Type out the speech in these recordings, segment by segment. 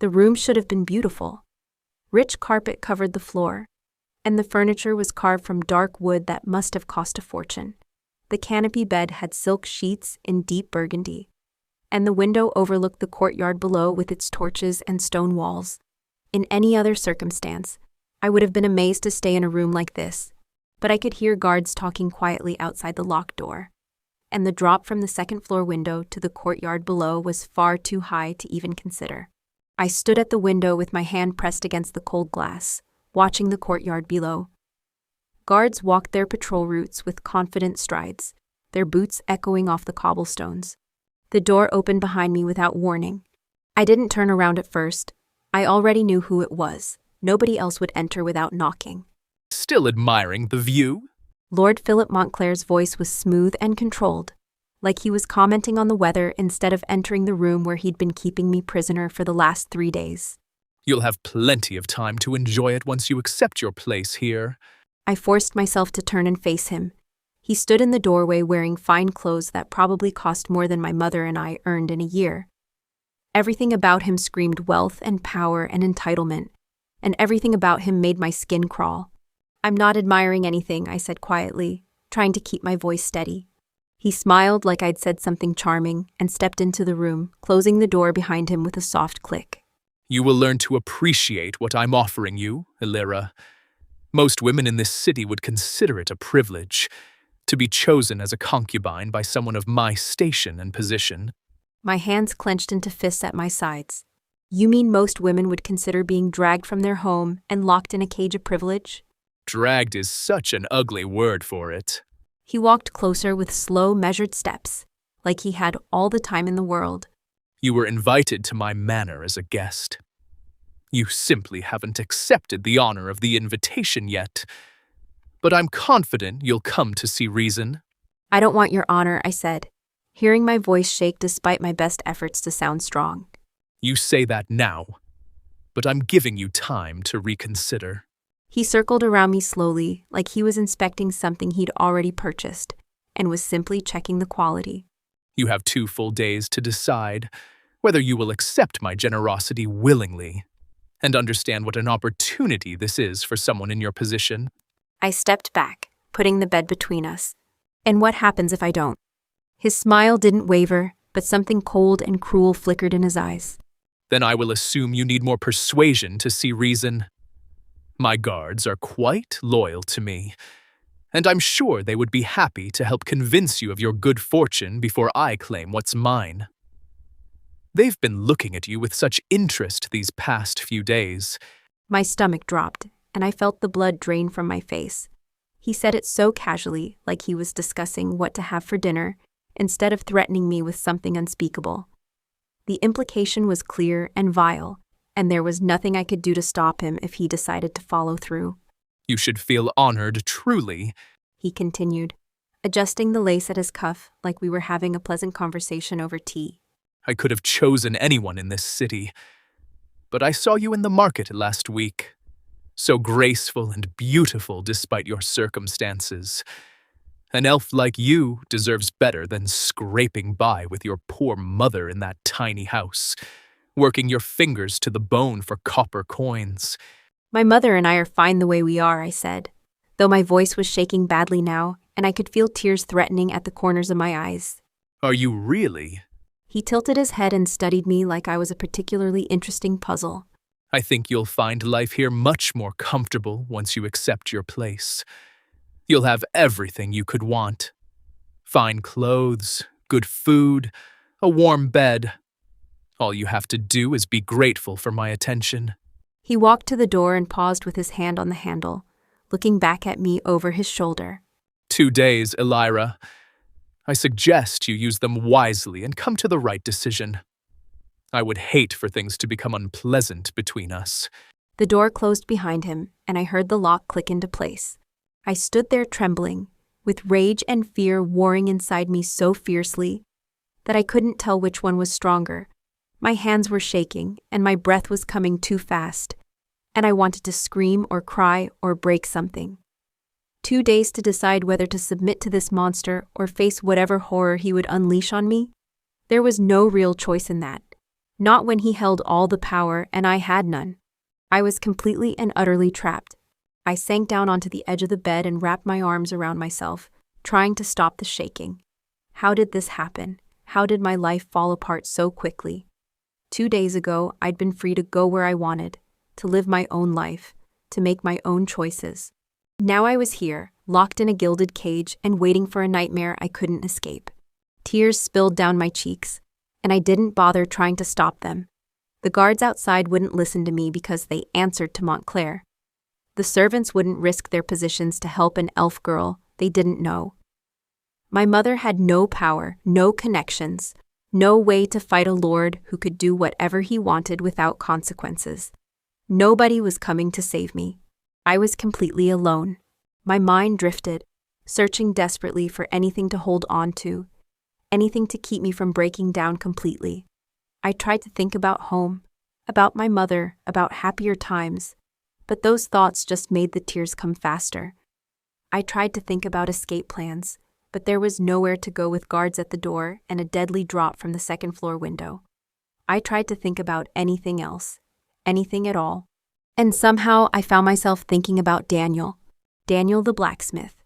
The room should have been beautiful. Rich carpet covered the floor, and the furniture was carved from dark wood that must have cost a fortune. The canopy bed had silk sheets in deep burgundy, and the window overlooked the courtyard below with its torches and stone walls. In any other circumstance, I would have been amazed to stay in a room like this, but I could hear guards talking quietly outside the locked door, and the drop from the second-floor window to the courtyard below was far too high to even consider. I stood at the window with my hand pressed against the cold glass, watching the courtyard below. Guards walked their patrol routes with confident strides, their boots echoing off the cobblestones. The door opened behind me without warning. I didn't turn around at first. I already knew who it was. Nobody else would enter without knocking. Still admiring the view? Lord Philip Montclair's voice was smooth and controlled, like he was commenting on the weather instead of entering the room where he'd been keeping me prisoner for the last 3 days. You'll have plenty of time to enjoy it once you accept your place here. I forced myself to turn and face him. He stood in the doorway wearing fine clothes that probably cost more than my mother and I earned in a year. Everything about him screamed wealth and power and entitlement, and everything about him made my skin crawl. "I'm not admiring anything," I said quietly, trying to keep my voice steady. He smiled like I'd said something charming and stepped into the room, closing the door behind him with a soft click. You will learn to appreciate what I'm offering you, Illyra. Most women in this city would consider it a privilege to be chosen as a concubine by someone of my station and position. My hands clenched into fists at my sides. You mean most women would consider being dragged from their home and locked in a cage of privilege? Dragged is such an ugly word for it. He walked closer with slow, measured steps, like he had all the time in the world. You were invited to my manor as a guest. You simply haven't accepted the honor of the invitation yet. But I'm confident you'll come to see reason. I don't want your honor, I said, hearing my voice shake despite my best efforts to sound strong. You say that now, but I'm giving you time to reconsider. He circled around me slowly, like he was inspecting something he'd already purchased, and was simply checking the quality. You have 2 full days to decide whether you will accept my generosity willingly, and understand what an opportunity this is for someone in your position. I stepped back, putting the bed between us. And what happens if I don't? His smile didn't waver, but something cold and cruel flickered in his eyes. Then I will assume you need more persuasion to see reason. My guards are quite loyal to me, and I'm sure they would be happy to help convince you of your good fortune before I claim what's mine. They've been looking at you with such interest these past few days. My stomach dropped, and I felt the blood drain from my face. He said it so casually, like he was discussing what to have for dinner, instead of threatening me with something unspeakable. The implication was clear and vile, and there was nothing I could do to stop him if he decided to follow through. You should feel honored, truly, he continued, adjusting the lace at his cuff like we were having a pleasant conversation over tea. I could have chosen anyone in this city, but I saw you in the market last week. So graceful and beautiful despite your circumstances. An elf like you deserves better than scraping by with your poor mother in that tiny house, working your fingers to the bone for copper coins. My mother and I are fine the way we are, I said, though my voice was shaking badly now, and I could feel tears threatening at the corners of my eyes. Are you really? He tilted his head and studied me like I was a particularly interesting puzzle. I think you'll find life here much more comfortable once you accept your place. You'll have everything you could want. Fine clothes, good food, a warm bed. All you have to do is be grateful for my attention. He walked to the door and paused with his hand on the handle, looking back at me over his shoulder. 2 days, Illyra. I suggest you use them wisely and come to the right decision. I would hate for things to become unpleasant between us. The door closed behind him, and I heard the lock click into place. I stood there trembling, with rage and fear warring inside me so fiercely that I couldn't tell which one was stronger. My hands were shaking, and my breath was coming too fast, and I wanted to scream or cry or break something. 2 days to decide whether to submit to this monster or face whatever horror he would unleash on me? There was no real choice in that. Not when he held all the power and I had none. I was completely and utterly trapped. I sank down onto the edge of the bed and wrapped my arms around myself, trying to stop the shaking. How did this happen? How did my life fall apart so quickly? 2 days ago, I'd been free to go where I wanted, to live my own life, to make my own choices. Now I was here, locked in a gilded cage and waiting for a nightmare I couldn't escape. Tears spilled down my cheeks, and I didn't bother trying to stop them. The guards outside wouldn't listen to me because they answered to Montclair. The servants wouldn't risk their positions to help an elf girl they didn't know. My mother had no power, no connections, no way to fight a lord who could do whatever he wanted without consequences. Nobody was coming to save me. I was completely alone. My mind drifted, searching desperately for anything to hold on to, anything to keep me from breaking down completely. I tried to think about home, about my mother, about happier times, but those thoughts just made the tears come faster. I tried to think about escape plans, but there was nowhere to go with guards at the door and a deadly drop from the second-floor window. I tried to think about anything else, anything at all. And somehow I found myself thinking about Daniel the blacksmith,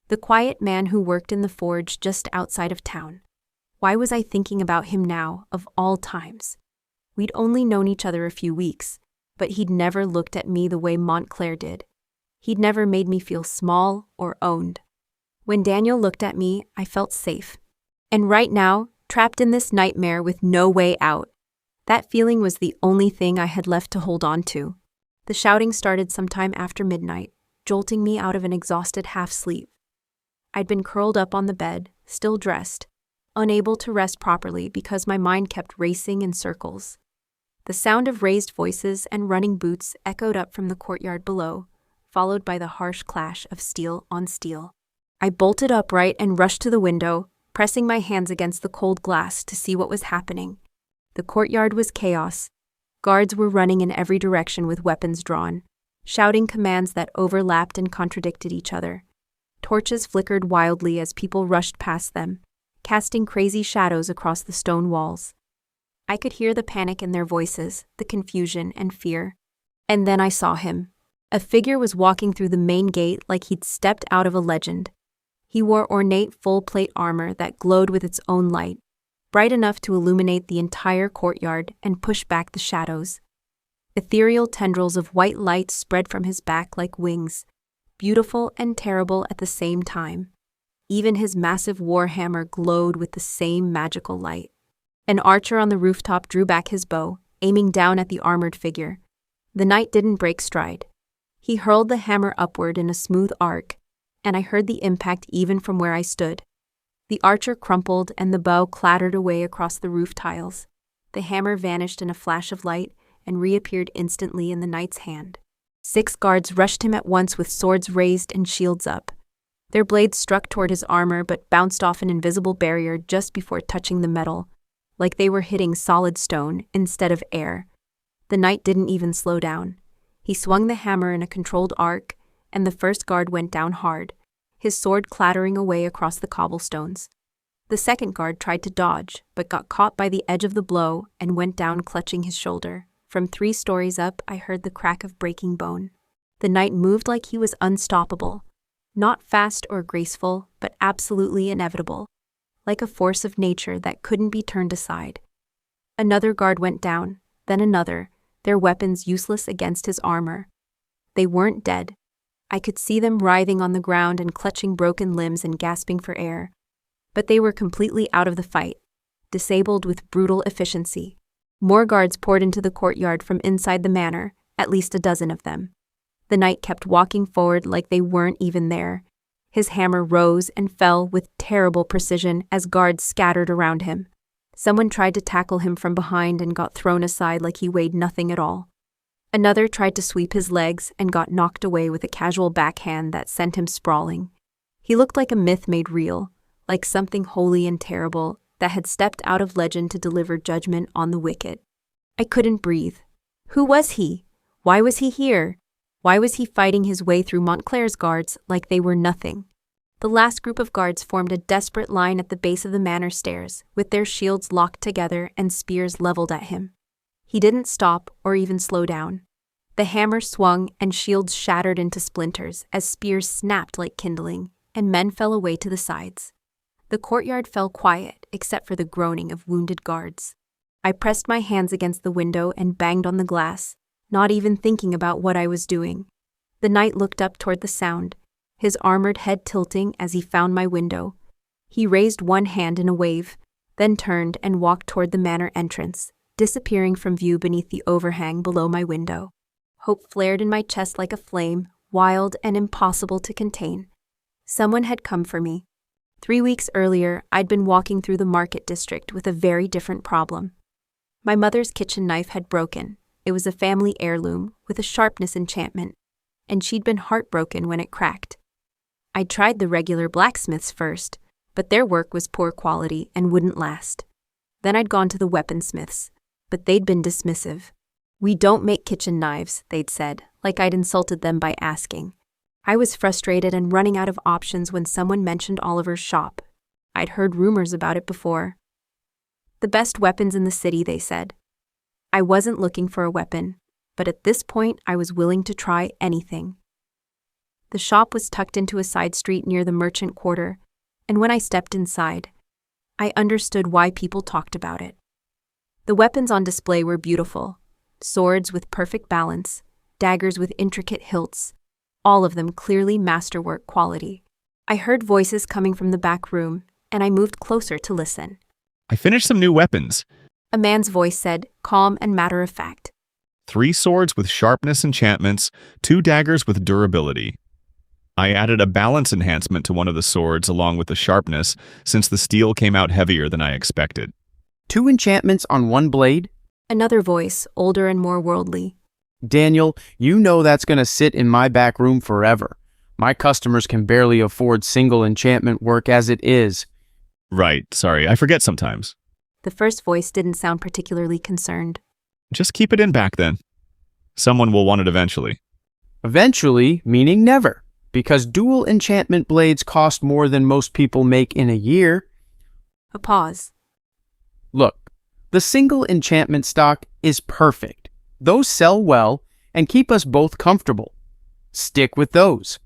the quiet man who worked in the forge just outside of town. Why was I thinking about him now, of all times? We'd only known each other a few weeks, but he'd never looked at me the way Montclair did. He'd never made me feel small or owned. When Daniel looked at me, I felt safe. And right now, trapped in this nightmare with no way out, that feeling was the only thing I had left to hold on to. The shouting started sometime after midnight, jolting me out of an exhausted half-sleep. I'd been curled up on the bed, still dressed, unable to rest properly because my mind kept racing in circles. The sound of raised voices and running boots echoed up from the courtyard below, followed by the harsh clash of steel on steel. I bolted upright and rushed to the window, pressing my hands against the cold glass to see what was happening. The courtyard was chaos. Guards were running in every direction with weapons drawn, shouting commands that overlapped and contradicted each other. Torches flickered wildly as people rushed past them, casting crazy shadows across the stone walls. I could hear the panic in their voices, the confusion and fear. And then I saw him. A figure was walking through the main gate like he'd stepped out of a legend. He wore ornate full-plate armor that glowed with its own light, bright enough to illuminate the entire courtyard and push back the shadows. Ethereal tendrils of white light spread from his back like wings, beautiful and terrible at the same time. Even his massive war hammer glowed with the same magical light. An archer on the rooftop drew back his bow, aiming down at the armored figure. The knight didn't break stride. He hurled the hammer upward in a smooth arc, and I heard the impact even from where I stood. The archer crumpled and the bow clattered away across the roof tiles. The hammer vanished in a flash of light and reappeared instantly in the knight's hand. 6 guards rushed him at once with swords raised and shields up. Their blades struck toward his armor but bounced off an invisible barrier just before touching the metal, like they were hitting solid stone instead of air. The knight didn't even slow down. He swung the hammer in a controlled arc, and the first guard went down hard, his sword clattering away across the cobblestones. The second guard tried to dodge, but got caught by the edge of the blow and went down clutching his shoulder. From 3 stories up, I heard the crack of breaking bone. The knight moved like he was unstoppable, not fast or graceful, but absolutely inevitable, like a force of nature that couldn't be turned aside. Another guard went down, then another, their weapons useless against his armor. They weren't dead. I could see them writhing on the ground and clutching broken limbs and gasping for air. But they were completely out of the fight, disabled with brutal efficiency. More guards poured into the courtyard from inside the manor, at least a dozen of them. The knight kept walking forward like they weren't even there. His hammer rose and fell with terrible precision as guards scattered around him. Someone tried to tackle him from behind and got thrown aside like he weighed nothing at all. Another tried to sweep his legs and got knocked away with a casual backhand that sent him sprawling. He looked like a myth made real, like something holy and terrible that had stepped out of legend to deliver judgment on the wicked. I couldn't breathe. Who was he? Why was he here? Why was he fighting his way through Montclair's guards like they were nothing? The last group of guards formed a desperate line at the base of the manor stairs, with their shields locked together and spears leveled at him. He didn't stop or even slow down. The hammer swung and shields shattered into splinters as spears snapped like kindling, and men fell away to the sides. The courtyard fell quiet except for the groaning of wounded guards. I pressed my hands against the window and banged on the glass, not even thinking about what I was doing. The knight looked up toward the sound, his armored head tilting as he found my window. He raised one hand in a wave, then turned and walked toward the manor entrance, disappearing from view beneath the overhang below my window. Hope flared in my chest like a flame, wild and impossible to contain. Someone had come for me. 3 weeks earlier, I'd been walking through the market district with a very different problem. My mother's kitchen knife had broken. It was a family heirloom with a sharpness enchantment, and she'd been heartbroken when it cracked. I'd tried the regular blacksmiths first, but their work was poor quality and wouldn't last. Then I'd gone to the weaponsmiths, but they'd been dismissive. "We don't make kitchen knives," they'd said, like I'd insulted them by asking. I was frustrated and running out of options when someone mentioned Oliver's shop. I'd heard rumors about it before. The best weapons in the city, they said. I wasn't looking for a weapon, but at this point I was willing to try anything. The shop was tucked into a side street near the merchant quarter, and when I stepped inside, I understood why people talked about it. The weapons on display were beautiful. Swords with perfect balance, daggers with intricate hilts, all of them clearly masterwork quality. I heard voices coming from the back room, and I moved closer to listen. "I finished some new weapons," A man's voice said, calm and matter-of-fact. 3 swords with sharpness enchantments, 2 daggers with durability. I added a balance enhancement to one of the swords along with the sharpness, since the steel came out heavier than I expected. 2 enchantments on 1 blade? Another voice, older and more worldly. Daniel, you know that's going to sit in my back room forever. My customers can barely afford single enchantment work as it is. Right, sorry, I forget sometimes. The first voice didn't sound particularly concerned. Just keep it in back then. Someone will want it eventually. Eventually, meaning never, because dual enchantment blades cost more than most people make in a year. A pause. Look, the single enchantment stock is perfect. Those sell well and keep us both comfortable. Stick with those.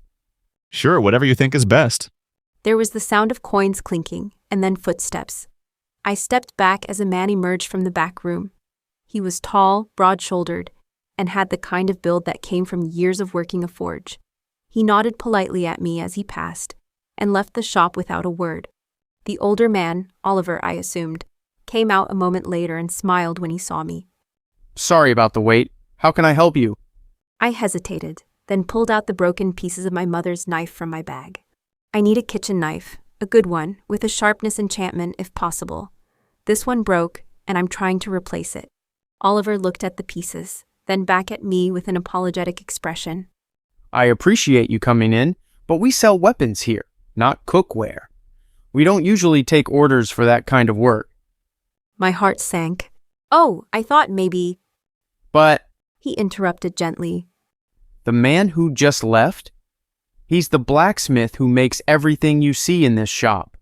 Sure, whatever you think is best. There was the sound of coins clinking, and then footsteps. I stepped back as a man emerged from the back room. He was tall, broad-shouldered, and had the kind of build that came from years of working a forge. He nodded politely at me as he passed, and left the shop without a word. The older man, Oliver I assumed, came out a moment later and smiled when he saw me. Sorry about the wait. How can I help you? I hesitated, then pulled out the broken pieces of my mother's knife from my bag. I need a kitchen knife, a good one, with a sharpness enchantment if possible. This one broke, and I'm trying to replace it. Oliver looked at the pieces, then back at me with an apologetic expression. I appreciate you coming in, but we sell weapons here, not cookware. We don't usually take orders for that kind of work. My heart sank. Oh, I thought maybe... But... He interrupted gently. The man who just left? He's the blacksmith who makes everything you see in this shop.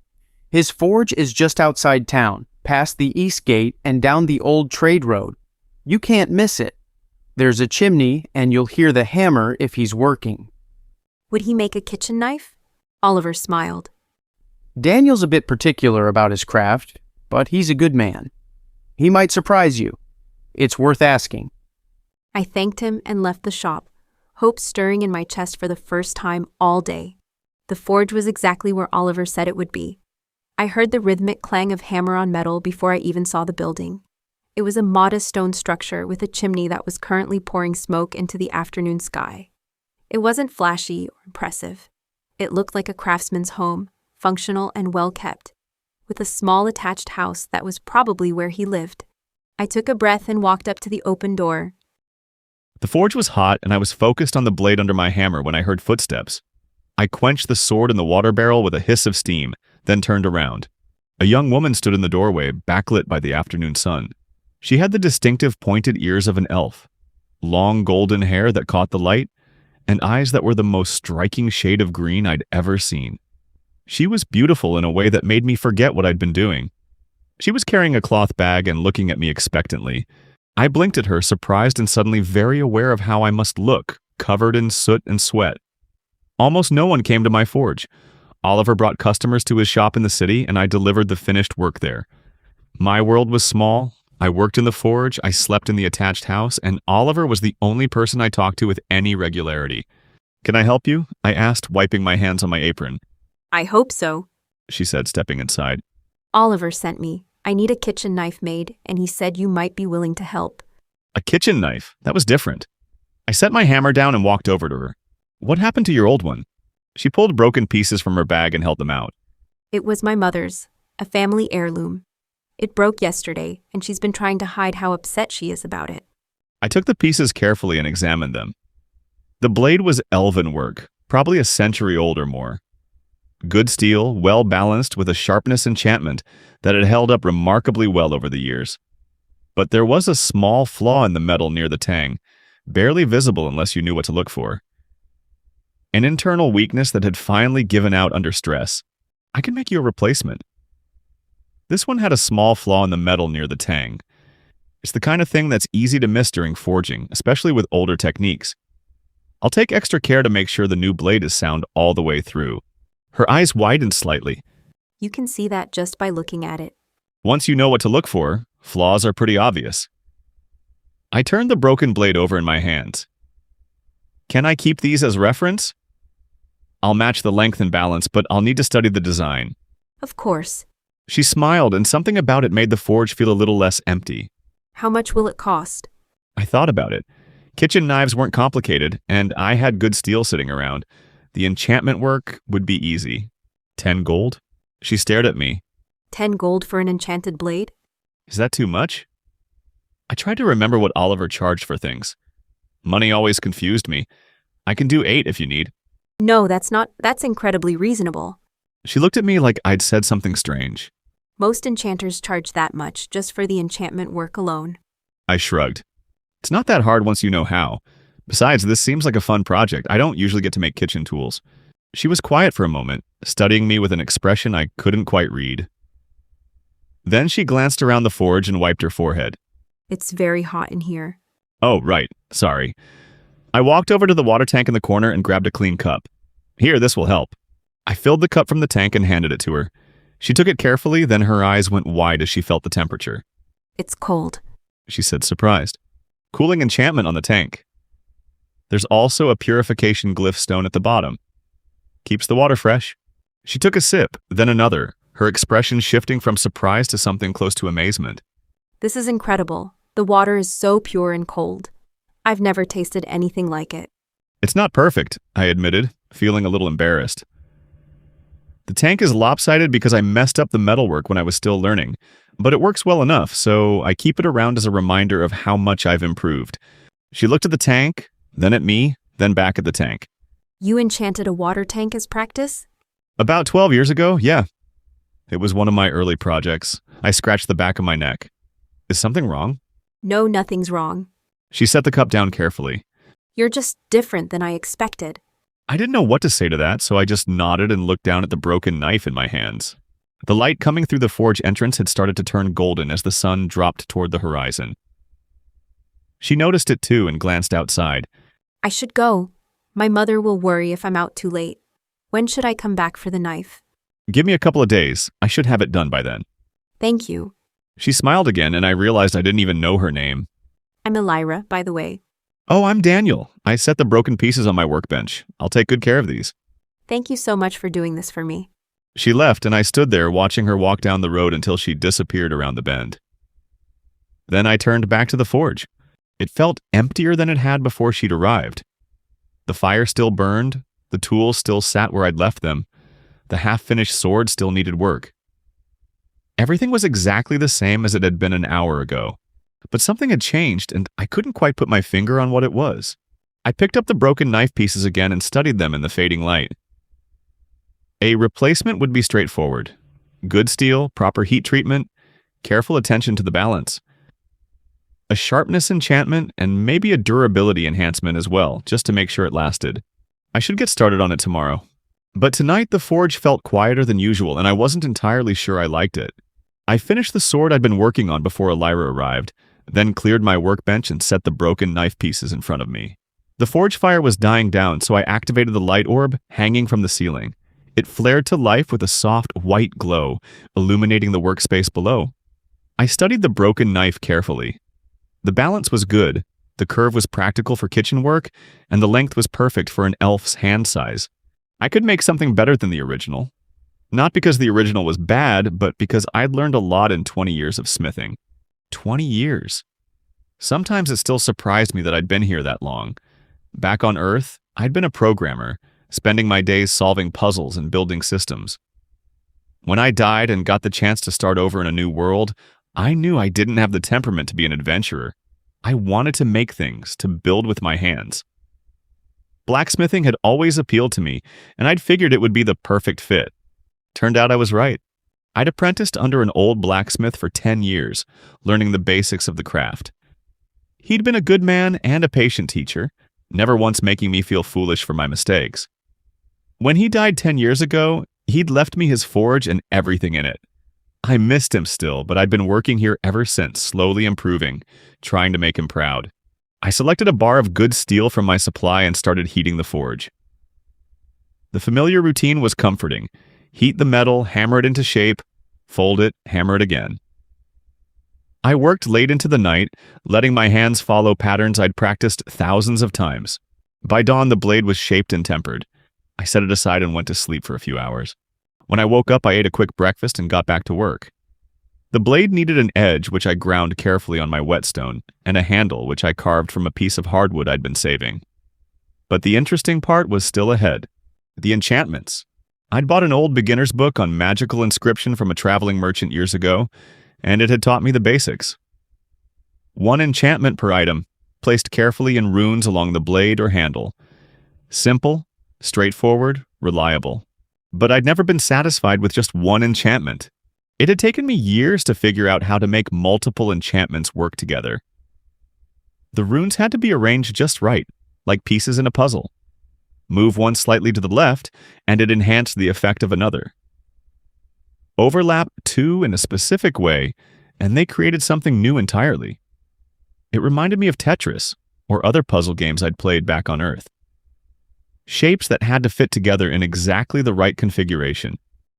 His forge is just outside town, past the east gate and down the old trade road. You can't miss it. There's a chimney, and you'll hear the hammer if he's working. Would he make a kitchen knife? Oliver smiled. Daniel's a bit particular about his craft, but he's a good man. He might surprise you. It's worth asking. I thanked him and left the shop, hope stirring in my chest for the first time all day. The forge was exactly where Oliver said it would be. I heard the rhythmic clang of hammer on metal before I even saw the building. It was a modest stone structure with a chimney that was currently pouring smoke into the afternoon sky. It wasn't flashy or impressive. It looked like a craftsman's home, functional and well-kept, with a small attached house that was probably where he lived. I took a breath and walked up to the open door. The forge was hot, and I was focused on the blade under my hammer when I heard footsteps. I quenched the sword in the water barrel with a hiss of steam, then turned around. A young woman stood in the doorway, backlit by the afternoon sun. She had the distinctive pointed ears of an elf, long golden hair that caught the light, and eyes that were the most striking shade of green I'd ever seen. She was beautiful in a way that made me forget what I'd been doing. She was carrying a cloth bag and looking at me expectantly. I blinked at her, surprised and suddenly very aware of how I must look, covered in soot and sweat. Almost no one came to my forge. Oliver brought customers to his shop in the city, and I delivered the finished work there. My world was small. I worked in the forge, I slept in the attached house, and Oliver was the only person I talked to with any regularity. "Can I help you?" I asked, wiping my hands on my apron. I hope so. She said, stepping inside. Oliver sent me. I need a kitchen knife made, and he said you might be willing to help. A kitchen knife? That was different. I set my hammer down and walked over to her. "What happened to your old one?" She pulled broken pieces from her bag and held them out. It was my mother's, a family heirloom. It broke yesterday, and she's been trying to hide how upset she is about it. I took the pieces carefully and examined them. The blade was elven work, probably a century old or more. Good steel, well balanced with a sharpness enchantment that had held up remarkably well over the years. But there was a small flaw in the metal near the tang, barely visible unless you knew what to look for. An internal weakness that had finally given out under stress. "I can make you a replacement." This one had a small flaw in the metal near the tang. It's the kind of thing that's easy to miss during forging, especially with older techniques. I'll take extra care to make sure the new blade is sound all the way through. Her eyes widened slightly. You can see that just by looking at it. Once you know what to look for, flaws are pretty obvious. I turned the broken blade over in my hands. "Can I keep these as reference?" "I'll match the length and balance, but I'll need to study the design." Of course. She smiled, and something about it made the forge feel a little less empty. How much will it cost? I thought about it. Kitchen knives weren't complicated, and I had good steel sitting around. The enchantment work would be easy. 10 gold? She stared at me. 10 gold for an enchanted blade? Is that too much? I tried to remember what Oliver charged for things. Money always confused me. "I can do 8 if you need." No, that's incredibly reasonable. She looked at me like I'd said something strange. Most enchanters charge that much just for the enchantment work alone. I shrugged. It's not that hard once you know how. Besides, this seems like a fun project. I don't usually get to make kitchen tools. She was quiet for a moment, studying me with an expression I couldn't quite read. Then she glanced around the forge and wiped her forehead. It's very hot in here. Oh, right. Sorry. I walked over to the water tank in the corner and grabbed a clean cup. "Here, this will help." I filled the cup from the tank and handed it to her. She took it carefully, then her eyes went wide as she felt the temperature. It's cold, she said, surprised. "Cooling enchantment on the tank." There's also a purification glyph stone at the bottom. Keeps the water fresh. She took a sip, then another, her expression shifting from surprise to something close to amazement. This is incredible. The water is so pure and cold. I've never tasted anything like it. It's not perfect, I admitted, feeling a little embarrassed. The tank is lopsided because I messed up the metalwork when I was still learning, but it works well enough, so I keep it around as a reminder of how much I've improved. She looked at the tank, then at me, then back at the tank. You enchanted a water tank as practice? About 12 years ago, yeah. It was one of my early projects. I scratched the back of my neck. Is something wrong? No, nothing's wrong. She set the cup down carefully. You're just different than I expected. I didn't know what to say to that, so I just nodded and looked down at the broken knife in my hands. The light coming through the forge entrance had started to turn golden as the sun dropped toward the horizon. She noticed it too and glanced outside. I should go. My mother will worry if I'm out too late. When should I come back for the knife? Give me a couple of days. I should have it done by then. Thank you. She smiled again, and I realized I didn't even know her name. I'm Elira, by the way. Oh, I'm Daniel. I set the broken pieces on my workbench. I'll take good care of these. Thank you so much for doing this for me. She left, and I stood there watching her walk down the road until she disappeared around the bend. Then I turned back to the forge. It felt emptier than it had before she'd arrived. The fire still burned, the tools still sat where I'd left them, the half-finished sword still needed work. Everything was exactly the same as it had been an hour ago, but something had changed and I couldn't quite put my finger on what it was. I picked up the broken knife pieces again and studied them in the fading light. A replacement would be straightforward. Good steel, proper heat treatment, careful attention to the balance. A sharpness enchantment and maybe a durability enhancement as well, just to make sure it lasted. I should get started on it tomorrow. But tonight the forge felt quieter than usual, and I wasn't entirely sure I liked it. I finished the sword I'd been working on before Elira arrived, then cleared my workbench and set the broken knife pieces in front of me. The forge fire was dying down, so I activated the light orb hanging from the ceiling. It flared to life with a soft white glow, illuminating the workspace below. I studied the broken knife carefully. The balance was good, the curve was practical for kitchen work, and the length was perfect for an elf's hand size. I could make something better than the original. Not because the original was bad, but because I'd learned a lot in 20 years of smithing. 20 years. Sometimes it still surprised me that I'd been here that long. Back on Earth, I'd been a programmer, spending my days solving puzzles and building systems. When I died and got the chance to start over in a new world, I knew I didn't have the temperament to be an adventurer. I wanted to make things, to build with my hands. Blacksmithing had always appealed to me, and I'd figured it would be the perfect fit. Turned out I was right. I'd apprenticed under an old blacksmith for 10 years, learning the basics of the craft. He'd been a good man and a patient teacher, never once making me feel foolish for my mistakes. When he died 10 years ago, he'd left me his forge and everything in it. I missed him still, but I'd been working here ever since, slowly improving, trying to make him proud. I selected a bar of good steel from my supply and started heating the forge. The familiar routine was comforting. Heat the metal, hammer it into shape, fold it, hammer it again. I worked late into the night, letting my hands follow patterns I'd practiced thousands of times. By dawn, the blade was shaped and tempered. I set it aside and went to sleep for a few hours. When I woke up, I ate a quick breakfast and got back to work. The blade needed an edge, which I ground carefully on my whetstone, and a handle, which I carved from a piece of hardwood I'd been saving. But the interesting part was still ahead. The enchantments. I'd bought an old beginner's book on magical inscription from a traveling merchant years ago, and it had taught me the basics. One enchantment per item, placed carefully in runes along the blade or handle. Simple, straightforward, reliable. But I'd never been satisfied with just one enchantment. It had taken me years to figure out how to make multiple enchantments work together. The runes had to be arranged just right, like pieces in a puzzle. Move one slightly to the left, and it enhanced the effect of another. Overlap two in a specific way, and they created something new entirely. It reminded me of Tetris, or other puzzle games I'd played back on Earth. Shapes that had to fit together in exactly the right configuration.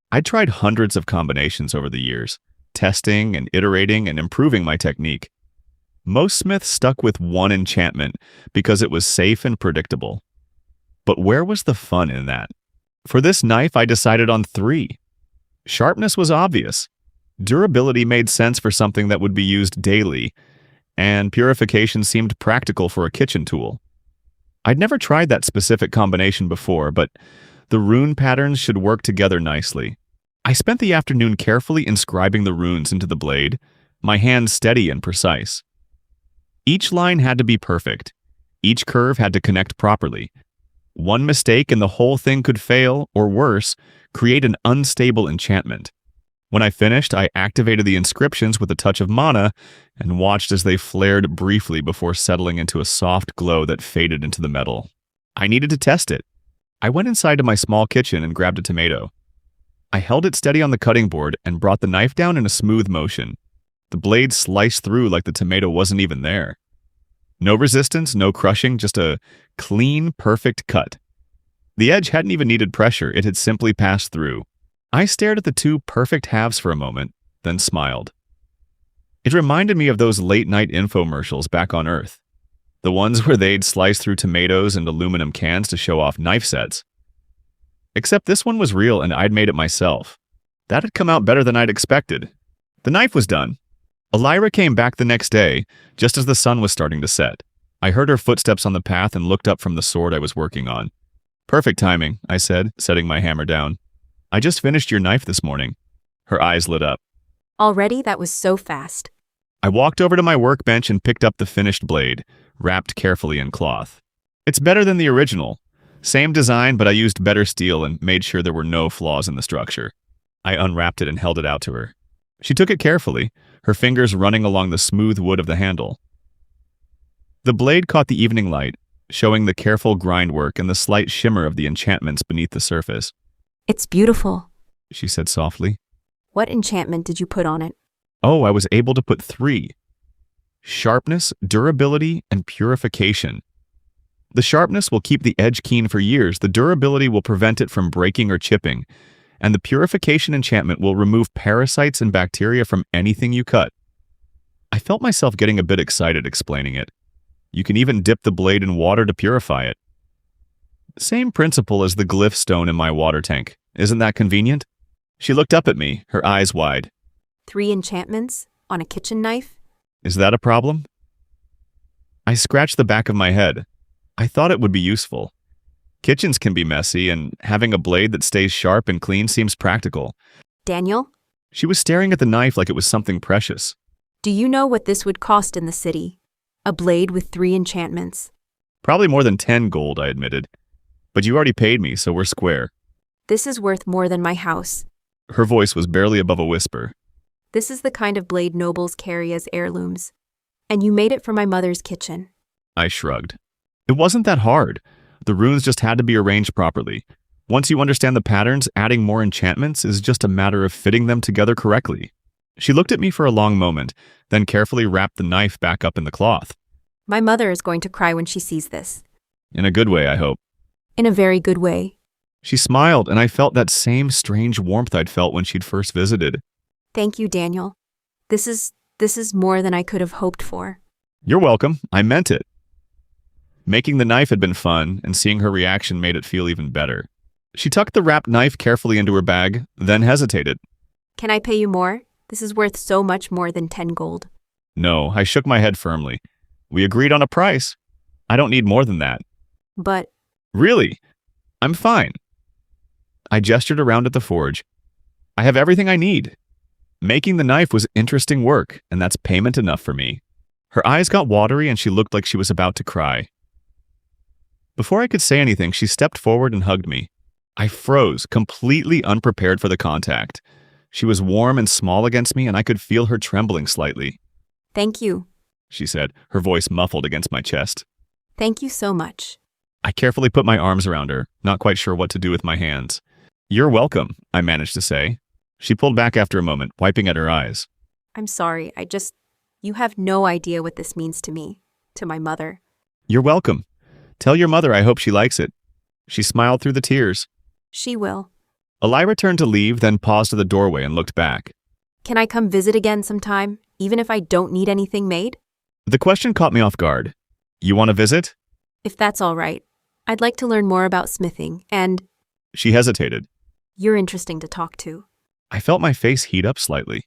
I'd tried hundreds of combinations over the years, testing and iterating and improving my technique. Most smiths stuck with one enchantment because it was safe and predictable. But where was the fun in that? For this knife, I decided on 3. Sharpness was obvious. Durability made sense for something that would be used daily, and purification seemed practical for a kitchen tool. I'd never tried that specific combination before, but the rune patterns should work together nicely. I spent the afternoon carefully inscribing the runes into the blade, my hands steady and precise. Each line had to be perfect. Each curve had to connect properly. One mistake and the whole thing could fail, or worse, create an unstable enchantment. When I finished, I activated the inscriptions with a touch of mana and watched as they flared briefly before settling into a soft glow that faded into the metal. I needed to test it. I went inside to my small kitchen and grabbed a tomato. I held it steady on the cutting board and brought the knife down in a smooth motion. The blade sliced through like the tomato wasn't even there. No resistance, no crushing, just a clean, perfect cut. The edge hadn't even needed pressure, it had simply passed through. I stared at the 2 perfect halves for a moment, then smiled. It reminded me of those late-night infomercials back on Earth. The ones where they'd slice through tomatoes and aluminum cans to show off knife sets. Except this one was real and I'd made it myself. That had come out better than I'd expected. The knife was done. Elira came back the next day, just as the sun was starting to set. I heard her footsteps on the path and looked up from the sword I was working on. "Perfect timing," I said, setting my hammer down. "I just finished your knife this morning." Her eyes lit up. Already? That was so fast. I walked over to my workbench and picked up the finished blade, wrapped carefully in cloth. It's better than the original. Same design, but I used better steel and made sure there were no flaws in the structure. I unwrapped it and held it out to her. She took it carefully, her fingers running along the smooth wood of the handle. The blade caught the evening light, showing the careful grindwork and the slight shimmer of the enchantments beneath the surface. It's beautiful. she said softly. What enchantment did you put on it? Oh, I was able to put 3. Sharpness, durability, and purification. The sharpness will keep the edge keen for years, the durability will prevent it from breaking or chipping, and the purification enchantment will remove parasites and bacteria from anything you cut. I felt myself getting a bit excited explaining it. You can even dip the blade in water to purify it. Same principle as the glyph stone in my water tank. Isn't that convenient? She looked up at me, her eyes wide. 3 enchantments on a kitchen knife? Is that a problem? I scratched the back of my head. I thought it would be useful. Kitchens can be messy, and having a blade that stays sharp and clean seems practical. Daniel, She was staring at the knife like it was something precious. do you know what this would cost in the city? A blade with 3 enchantments. Probably more than 10 gold, I admitted. But you already paid me, so we're square. This is worth more than my house. Her voice was barely above a whisper. This is the kind of blade nobles carry as heirlooms. And you made it for my mother's kitchen. I shrugged. It wasn't that hard. The runes just had to be arranged properly. Once you understand the patterns, adding more enchantments is just a matter of fitting them together correctly. She looked at me for a long moment, then carefully wrapped the knife back up in the cloth. My mother is going to cry when she sees this. In a good way, I hope. In a very good way. She smiled, and I felt that same strange warmth I'd felt when she'd first visited. Thank you, Daniel. This is more than I could have hoped for. You're welcome. I meant it. Making the knife had been fun, and seeing her reaction made it feel even better. She tucked the wrapped knife carefully into her bag, then hesitated. Can I pay you more? This is worth so much more than 10 gold. No, I shook my head firmly. We agreed on a price. I don't need more than that. But Really? I'm fine. I gestured around at the forge. I have everything I need. Making the knife was interesting work, and that's payment enough for me. Her eyes got watery and she looked like she was about to cry. Before I could say anything, she stepped forward and hugged me. I froze, completely unprepared for the contact. She was warm and small against me, and I could feel her trembling slightly. thank you. She said, her voice muffled against my chest. Thank you so much. I carefully put my arms around her, not quite sure what to do with my hands. You're welcome, I managed to say. She pulled back after a moment, wiping at her eyes. I'm sorry. You have no idea what this means to me, to my mother. You're welcome. Tell your mother I hope she likes it. She smiled through the tears. She will. Elira turned to leave, then paused at the doorway and looked back. Can I come visit again sometime, even if I don't need anything made? The question caught me off guard. You want to visit? If that's all right. I'd like to learn more about smithing, and She hesitated. you're interesting to talk to. I felt my face heat up slightly.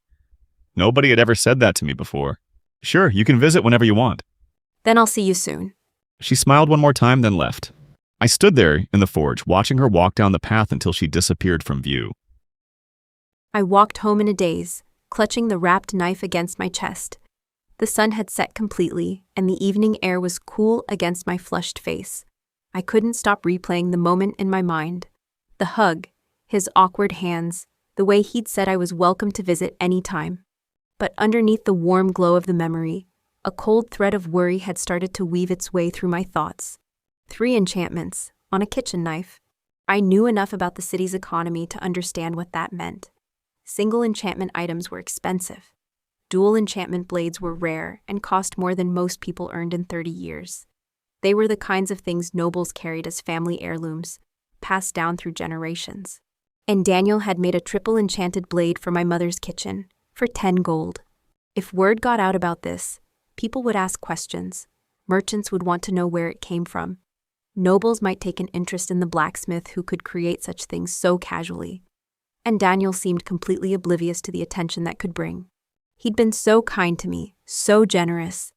Nobody had ever said that to me before. Sure, you can visit whenever you want. Then I'll see you soon. She smiled one more time, then left. I stood there in the forge, watching her walk down the path until she disappeared from view. I walked home in a daze, clutching the wrapped knife against my chest. The sun had set completely, and the evening air was cool against my flushed face. I couldn't stop replaying the moment in my mind. The hug, his awkward hands, the way he'd said I was welcome to visit any time. But underneath the warm glow of the memory, a cold thread of worry had started to weave its way through my thoughts. 3 enchantments on a kitchen knife. I knew enough about the city's economy to understand what that meant. Single enchantment items were expensive. Dual enchantment blades were rare and cost more than most people earned in 30 years. They were the kinds of things nobles carried as family heirlooms, passed down through generations. And Daniel had made a triple enchanted blade for my mother's kitchen, for 10 gold. If word got out about this, people would ask questions. Merchants would want to know where it came from. Nobles might take an interest in the blacksmith who could create such things so casually. And Daniel seemed completely oblivious to the attention that could bring. He'd been so kind to me, so generous.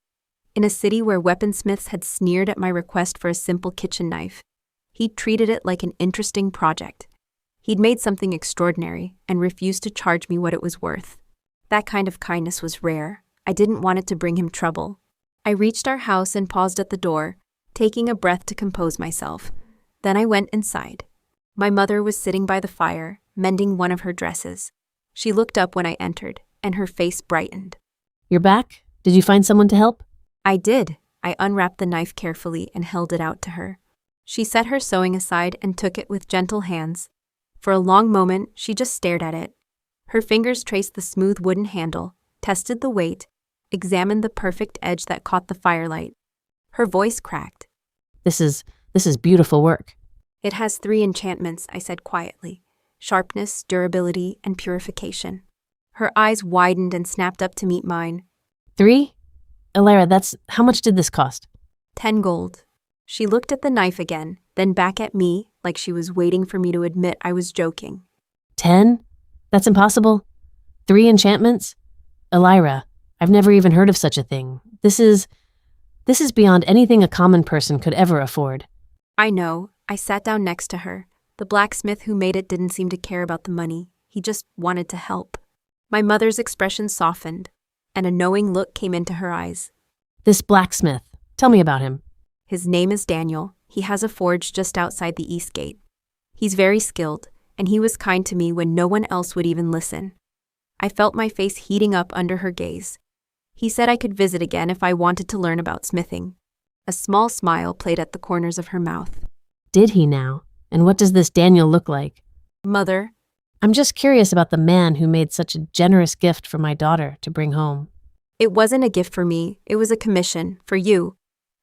In a city where weaponsmiths had sneered at my request for a simple kitchen knife, he'd treated it like an interesting project. He'd made something extraordinary and refused to charge me what it was worth. That kind of kindness was rare. I didn't want it to bring him trouble. I reached our house and paused at the door, taking a breath to compose myself. Then I went inside. My mother was sitting by the fire, mending one of her dresses. She looked up when I entered, and her face brightened. You're back? Did you find someone to help? I did. I unwrapped the knife carefully and held it out to her. She set her sewing aside and took it with gentle hands. For a long moment, she just stared at it. Her fingers traced the smooth wooden handle, tested the weight, examined the perfect edge that caught the firelight. Her voice cracked. This is beautiful work. It has 3 enchantments, I said quietly. Sharpness, durability, and purification. Her eyes widened and snapped up to meet mine. 3? Elira, how much did this cost? 10 gold. She looked at the knife again, then back at me, like she was waiting for me to admit I was joking. 10? That's impossible. 3 enchantments? Elira, I've never even heard of such a thing. This is beyond anything a common person could ever afford. I know. I sat down next to her. The blacksmith who made it didn't seem to care about the money. He just wanted to help. My mother's expression softened, and a knowing look came into her eyes. This blacksmith, tell me about him. His name is Daniel. He has a forge just outside the east gate. He's very skilled, and he was kind to me when no one else would even listen. I felt my face heating up under her gaze. He said I could visit again if I wanted to learn about smithing. A small smile played at the corners of her mouth. Did he now? And what does this Daniel look like? Mother. I'm just curious about the man who made such a generous gift for my daughter to bring home. It wasn't a gift for me. It was a commission, for you.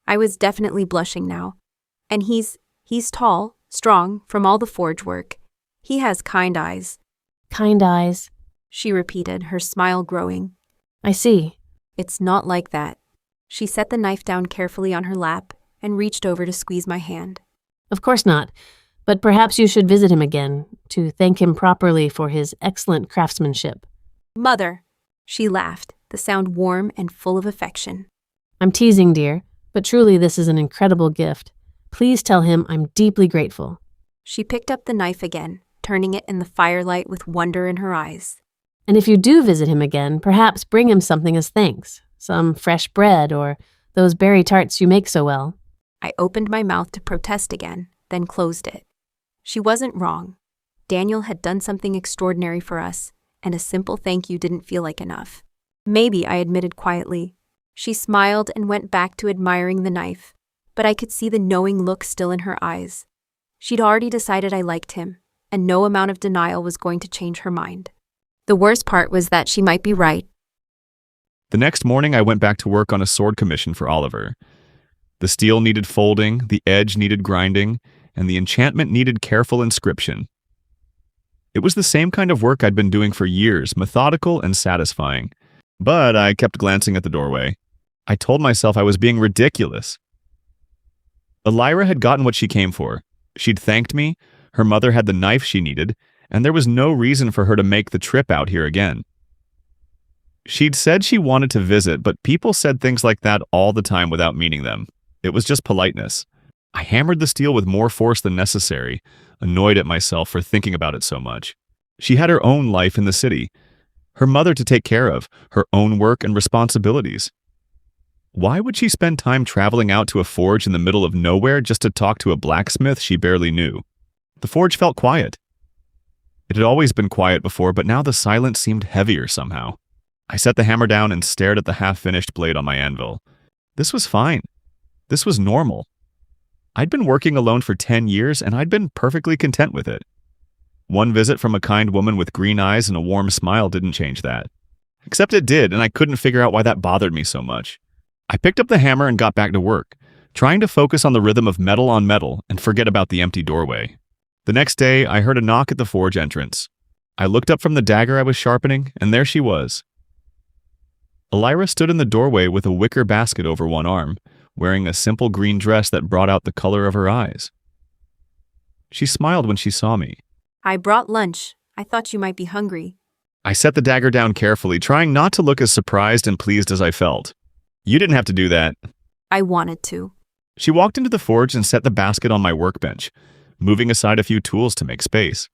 I was definitely blushing now. And he's tall, strong, from all the forge work. He has kind eyes. Kind eyes, she repeated, her smile growing. I see. It's not like that. She set the knife down carefully on her lap and reached over to squeeze my hand. Of course not, but perhaps you should visit him again to thank him properly for his excellent craftsmanship. Mother, she laughed, the sound warm and full of affection. I'm teasing, dear, but truly this is an incredible gift. Please tell him I'm deeply grateful. She picked up the knife again, turning it in the firelight with wonder in her eyes. And if you do visit him again, perhaps bring him something as thanks. Some fresh bread or those berry tarts you make so well. I opened my mouth to protest again, then closed it. She wasn't wrong. Daniel had done something extraordinary for us, and a simple thank you didn't feel like enough. Maybe, I admitted quietly. She smiled and went back to admiring the knife, but I could see the knowing look still in her eyes. She'd already decided I liked him, and no amount of denial was going to change her mind. The worst part was that she might be right. The next morning, I went back to work on a sword commission for Oliver. The steel needed folding, the edge needed grinding, and the enchantment needed careful inscription. It was the same kind of work I'd been doing for years, methodical and satisfying. But I kept glancing at the doorway. I told myself I was being ridiculous. Elira had gotten what she came for. She'd thanked me, her mother had the knife she needed, and there was no reason for her to make the trip out here again. She'd said she wanted to visit, but people said things like that all the time without meaning them. It was just politeness. I hammered the steel with more force than necessary, annoyed at myself for thinking about it so much. She had her own life in the city, her mother to take care of, her own work and responsibilities. Why would she spend time traveling out to a forge in the middle of nowhere just to talk to a blacksmith she barely knew? The forge felt quiet. It had always been quiet before, but now the silence seemed heavier somehow. I set the hammer down and stared at the half-finished blade on my anvil. This was fine. This was normal. I'd been working alone for 10 years, and I'd been perfectly content with it. One visit from a kind woman with green eyes and a warm smile didn't change that. Except it did, and I couldn't figure out why that bothered me so much. I picked up the hammer and got back to work, trying to focus on the rhythm of metal on metal and forget about the empty doorway. The next day, I heard a knock at the forge entrance. I looked up from the dagger I was sharpening, and there she was. Elira stood in the doorway with a wicker basket over one arm, wearing a simple green dress that brought out the color of her eyes. She smiled when she saw me. I brought lunch. I thought you might be hungry. I set the dagger down carefully, trying not to look as surprised and pleased as I felt. You didn't have to do that. I wanted to. She walked into the forge and set the basket on my workbench, moving aside a few tools to make space.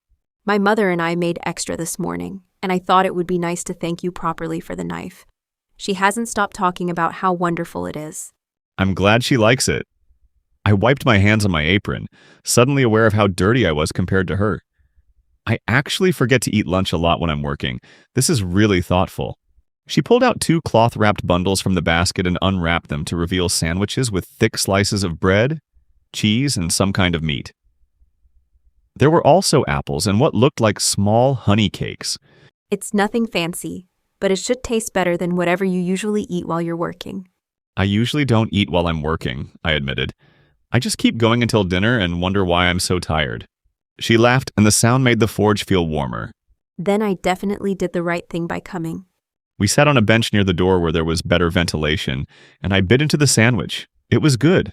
My mother and I made extra this morning, and I thought it would be nice to thank you properly for the knife. She hasn't stopped talking about how wonderful it is. I'm glad she likes it. I wiped my hands on my apron, suddenly aware of how dirty I was compared to her. I actually forget to eat lunch a lot when I'm working. This is really thoughtful. She pulled out 2 cloth-wrapped bundles from the basket and unwrapped them to reveal sandwiches with thick slices of bread, cheese, and some kind of meat. There were also apples and what looked like small honey cakes. It's nothing fancy, but it should taste better than whatever you usually eat while you're working. I usually don't eat while I'm working, I admitted. I just keep going until dinner and wonder why I'm so tired. She laughed, and the sound made the forge feel warmer. Then I definitely did the right thing by coming. We sat on a bench near the door where there was better ventilation, and I bit into the sandwich. It was good.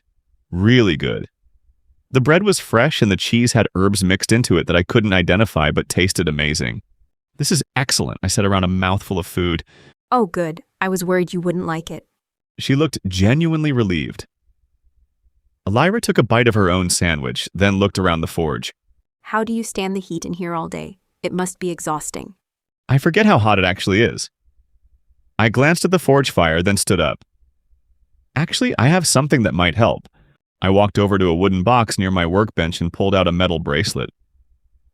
Really good. The bread was fresh and the cheese had herbs mixed into it that I couldn't identify but tasted amazing. This is excellent, I said around a mouthful of food. Oh, good. I was worried you wouldn't like it. She looked genuinely relieved. Elira took a bite of her own sandwich, then looked around the forge. How do you stand the heat in here all day? It must be exhausting. I forget how hot it actually is. I glanced at the forge fire, then stood up. Actually, I have something that might help. I walked over to a wooden box near my workbench and pulled out a metal bracelet.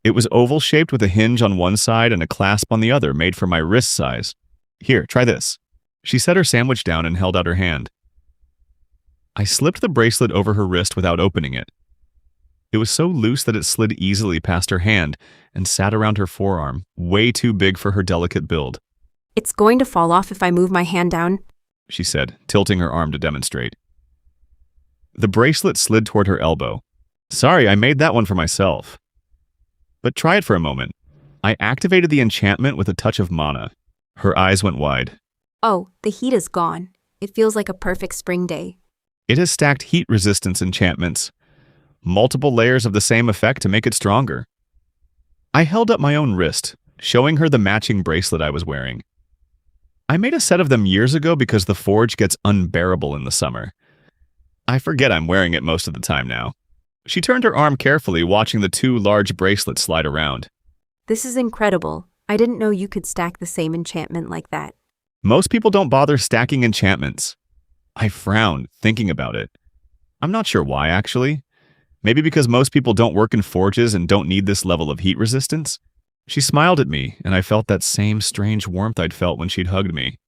It was oval-shaped with a hinge on one side and a clasp on the other, made for my wrist size. Here, try this. She set her sandwich down and held out her hand. I slipped the bracelet over her wrist without opening it. It was so loose that it slid easily past her hand and sat around her forearm, way too big for her delicate build. It's going to fall off if I move my hand down, she said, tilting her arm to demonstrate. The bracelet slid toward her elbow. Sorry, I made that one for myself. But try it for a moment. I activated the enchantment with a touch of mana. Her eyes went wide. Oh, the heat is gone. It feels like a perfect spring day. It has stacked heat resistance enchantments. Multiple layers of the same effect to make it stronger. I held up my own wrist, showing her the matching bracelet I was wearing. I made a set of them years ago because the forge gets unbearable in the summer. I forget I'm wearing it most of the time now. She turned her arm carefully, watching the two large bracelets slide around. This is incredible. I didn't know you could stack the same enchantment like that. Most people don't bother stacking enchantments. I frowned, thinking about it. I'm not sure why, actually. Maybe because most people don't work in forges and don't need this level of heat resistance? She smiled at me, and I felt that same strange warmth I'd felt when she'd hugged me.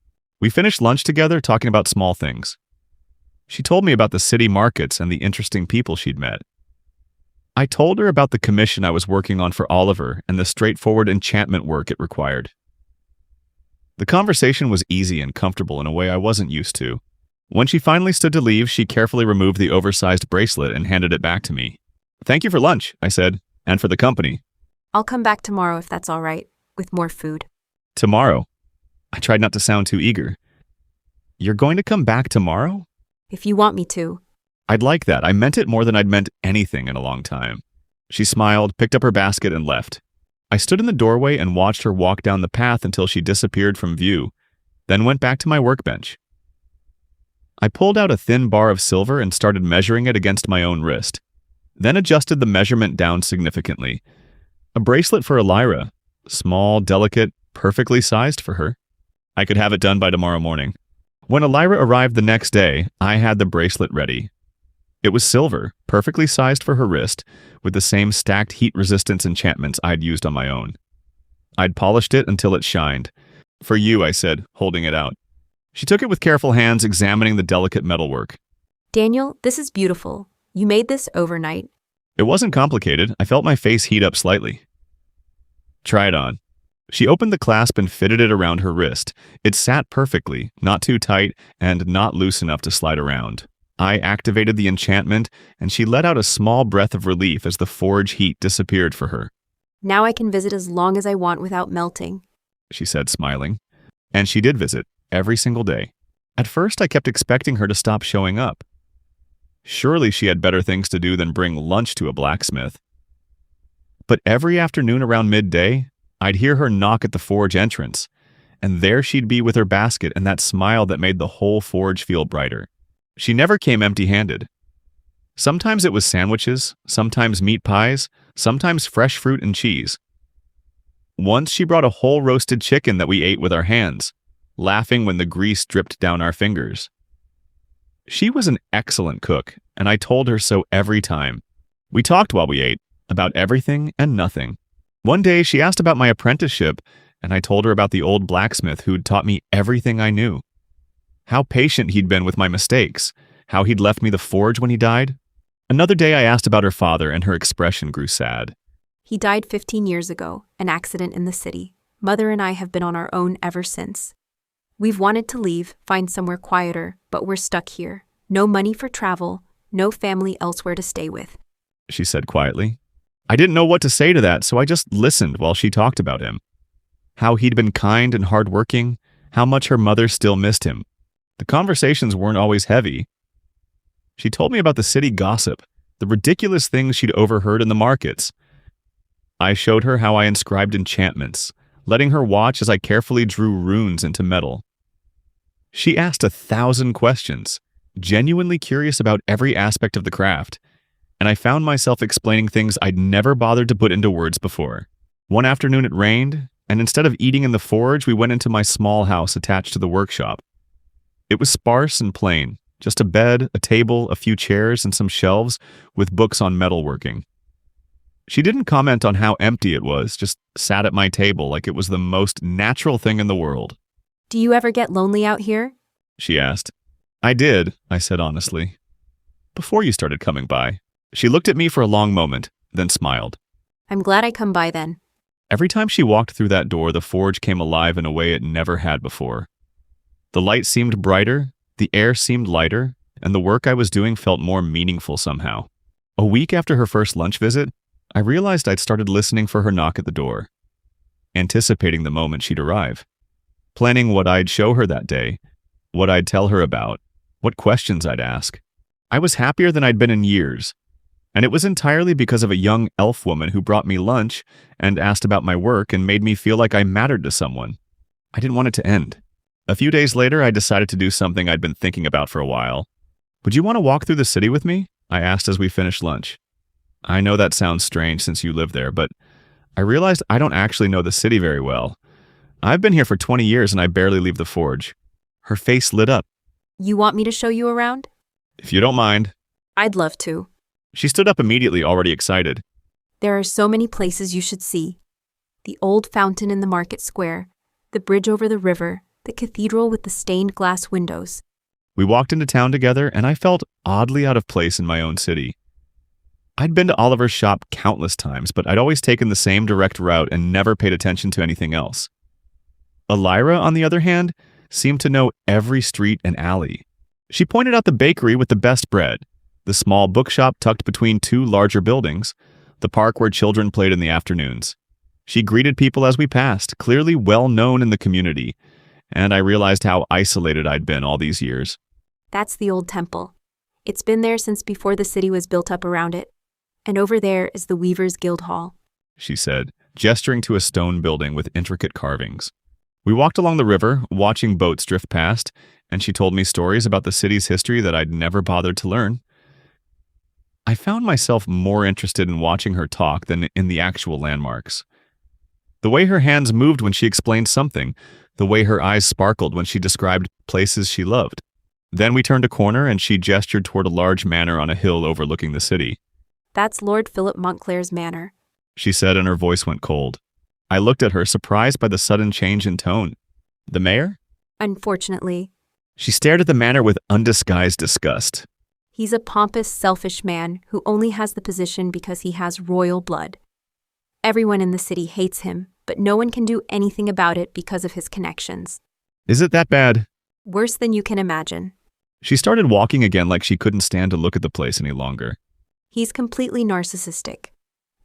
We finished lunch together, talking about small things. She told me about the city markets and the interesting people she'd met. I told her about the commission I was working on for Oliver and the straightforward enchantment work it required. The conversation was easy and comfortable in a way I wasn't used to. When she finally stood to leave, she carefully removed the oversized bracelet and handed it back to me. Thank you for lunch, I said, and for the company. I'll come back tomorrow if that's all right, with more food. Tomorrow? I tried not to sound too eager. You're going to come back tomorrow? If you want me to. I'd like that. I meant it more than I'd meant anything in a long time. She smiled, picked up her basket, and left. I stood in the doorway and watched her walk down the path until she disappeared from view, then went back to my workbench. I pulled out a thin bar of silver and started measuring it against my own wrist, then adjusted the measurement down significantly. A bracelet for Elira, small, delicate, perfectly sized for her. I could have it done by tomorrow morning. When Elira arrived the next day, I had the bracelet ready. It was silver, perfectly sized for her wrist, with the same stacked heat resistance enchantments I'd used on my own. I'd polished it until it shined. For you, I said, holding it out. She took it with careful hands, examining the delicate metalwork. Daniel, this is beautiful. You made this overnight. It wasn't complicated. I felt my face heat up slightly. Try it on. She opened the clasp and fitted it around her wrist. It sat perfectly, not too tight, and not loose enough to slide around. I activated the enchantment, and she let out a small breath of relief as the forge heat disappeared for her. Now I can visit as long as I want without melting, she said, smiling. And she did visit, every single day. At first, I kept expecting her to stop showing up. Surely she had better things to do than bring lunch to a blacksmith. But every afternoon around midday, I'd hear her knock at the forge entrance, and there she'd be with her basket and that smile that made the whole forge feel brighter. She never came empty-handed. Sometimes it was sandwiches, sometimes meat pies, sometimes fresh fruit and cheese. Once she brought a whole roasted chicken that we ate with our hands, laughing when the grease dripped down our fingers. She was an excellent cook, and I told her so every time. We talked while we ate, about everything and nothing. One day she asked about my apprenticeship, and I told her about the old blacksmith who'd taught me everything I knew. How patient he'd been with my mistakes, how he'd left me the forge when he died. Another day I asked about her father, and her expression grew sad. He died 15 years ago, an accident in the city. Mother and I have been on our own ever since. We've wanted to leave, find somewhere quieter, but we're stuck here. No money for travel, no family elsewhere to stay with," she said quietly. I didn't know what to say to that, so I just listened while she talked about him. How he'd been kind and hardworking, how much her mother still missed him. The conversations weren't always heavy. She told me about the city gossip, the ridiculous things she'd overheard in the markets. I showed her how I inscribed enchantments, letting her watch as I carefully drew runes into metal. She asked 1,000 questions, genuinely curious about every aspect of the craft, and I found myself explaining things I'd never bothered to put into words before. One afternoon it rained, and instead of eating in the forge, we went into my small house attached to the workshop. It was sparse and plain, just a bed, a table, a few chairs, and some shelves with books on metalworking. She didn't comment on how empty it was, just sat at my table like it was the most natural thing in the world. "Do you ever get lonely out here?" she asked. I did, I said honestly. Before you started coming by. She looked at me for a long moment, then smiled. "I'm glad I come by then." Every time she walked through that door, the forge came alive in a way it never had before. The light seemed brighter, the air seemed lighter, and the work I was doing felt more meaningful somehow. A week after her first lunch visit, I realized I'd started listening for her knock at the door, anticipating the moment she'd arrive, planning what I'd show her that day, what I'd tell her about, what questions I'd ask. I was happier than I'd been in years, and it was entirely because of a young elf woman who brought me lunch and asked about my work and made me feel like I mattered to someone. I didn't want it to end. A few days later, I decided to do something I'd been thinking about for a while. "Would you want to walk through the city with me?" I asked as we finished lunch. I know that sounds strange since you live there, but I realized I don't actually know the city very well. I've been here for 20 years and I barely leave the forge. Her face lit up. "You want me to show you around?" "If you don't mind." "I'd love to." She stood up immediately, already excited. "There are so many places you should see. The old fountain in the market square, the bridge over the river, the cathedral with the stained glass windows." We walked into town together, and I felt oddly out of place in my own city. I'd been to Oliver's shop countless times, but I'd always taken the same direct route and never paid attention to anything else. Elira, on the other hand, seemed to know every street and alley. She pointed out the bakery with the best bread, the small bookshop tucked between two larger buildings, the park where children played in the afternoons. She greeted people as we passed, clearly well known in the community, and I realized how isolated I'd been all these years. "That's the old temple. It's been there since before the city was built up around it. And over there is the Weavers' Guild Hall," she said, gesturing to a stone building with intricate carvings. We walked along the river, watching boats drift past, and she told me stories about the city's history that I'd never bothered to learn. I found myself more interested in watching her talk than in the actual landmarks. The way her hands moved when she explained something, the way her eyes sparkled when she described places she loved. Then we turned a corner and she gestured toward a large manor on a hill overlooking the city. "That's Lord Philip Montclair's manor," she said, and her voice went cold. I looked at her, surprised by the sudden change in tone. "The mayor?" "Unfortunately." She stared at the manor with undisguised disgust. "He's a pompous, selfish man who only has the position because he has royal blood. Everyone in the city hates him, but no one can do anything about it because of his connections." "Is it that bad?" "Worse than you can imagine." She started walking again like she couldn't stand to look at the place any longer. "He's completely narcissistic.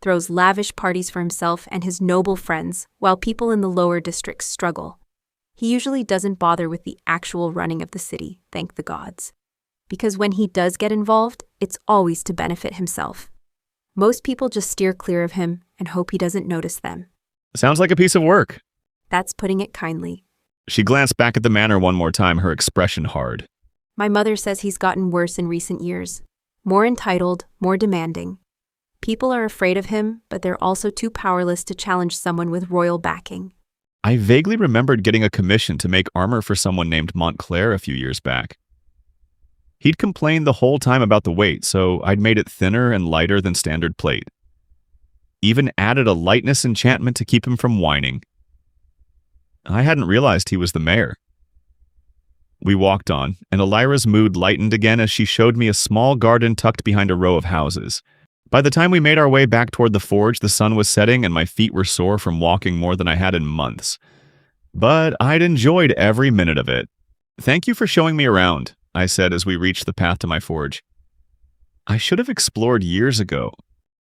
Throws lavish parties for himself and his noble friends, while people in the lower districts struggle. He usually doesn't bother with the actual running of the city, thank the gods. Because when he does get involved, it's always to benefit himself. Most people just steer clear of him and hope he doesn't notice them." "Sounds like a piece of work." "That's putting it kindly." She glanced back at the manor one more time, her expression hard. "My mother says he's gotten worse in recent years. More entitled, more demanding. People are afraid of him, but they're also too powerless to challenge someone with royal backing." I vaguely remembered getting a commission to make armor for someone named Montclair a few years back. He'd complained the whole time about the weight, so I'd made it thinner and lighter than standard plate. Even added a lightness enchantment to keep him from whining. I hadn't realized he was the mayor. We walked on, and Elira's mood lightened again as she showed me a small garden tucked behind a row of houses. By the time we made our way back toward the forge, the sun was setting and my feet were sore from walking more than I had in months. But I'd enjoyed every minute of it. "Thank you for showing me around," I said as we reached the path to my forge. "I should have explored years ago,"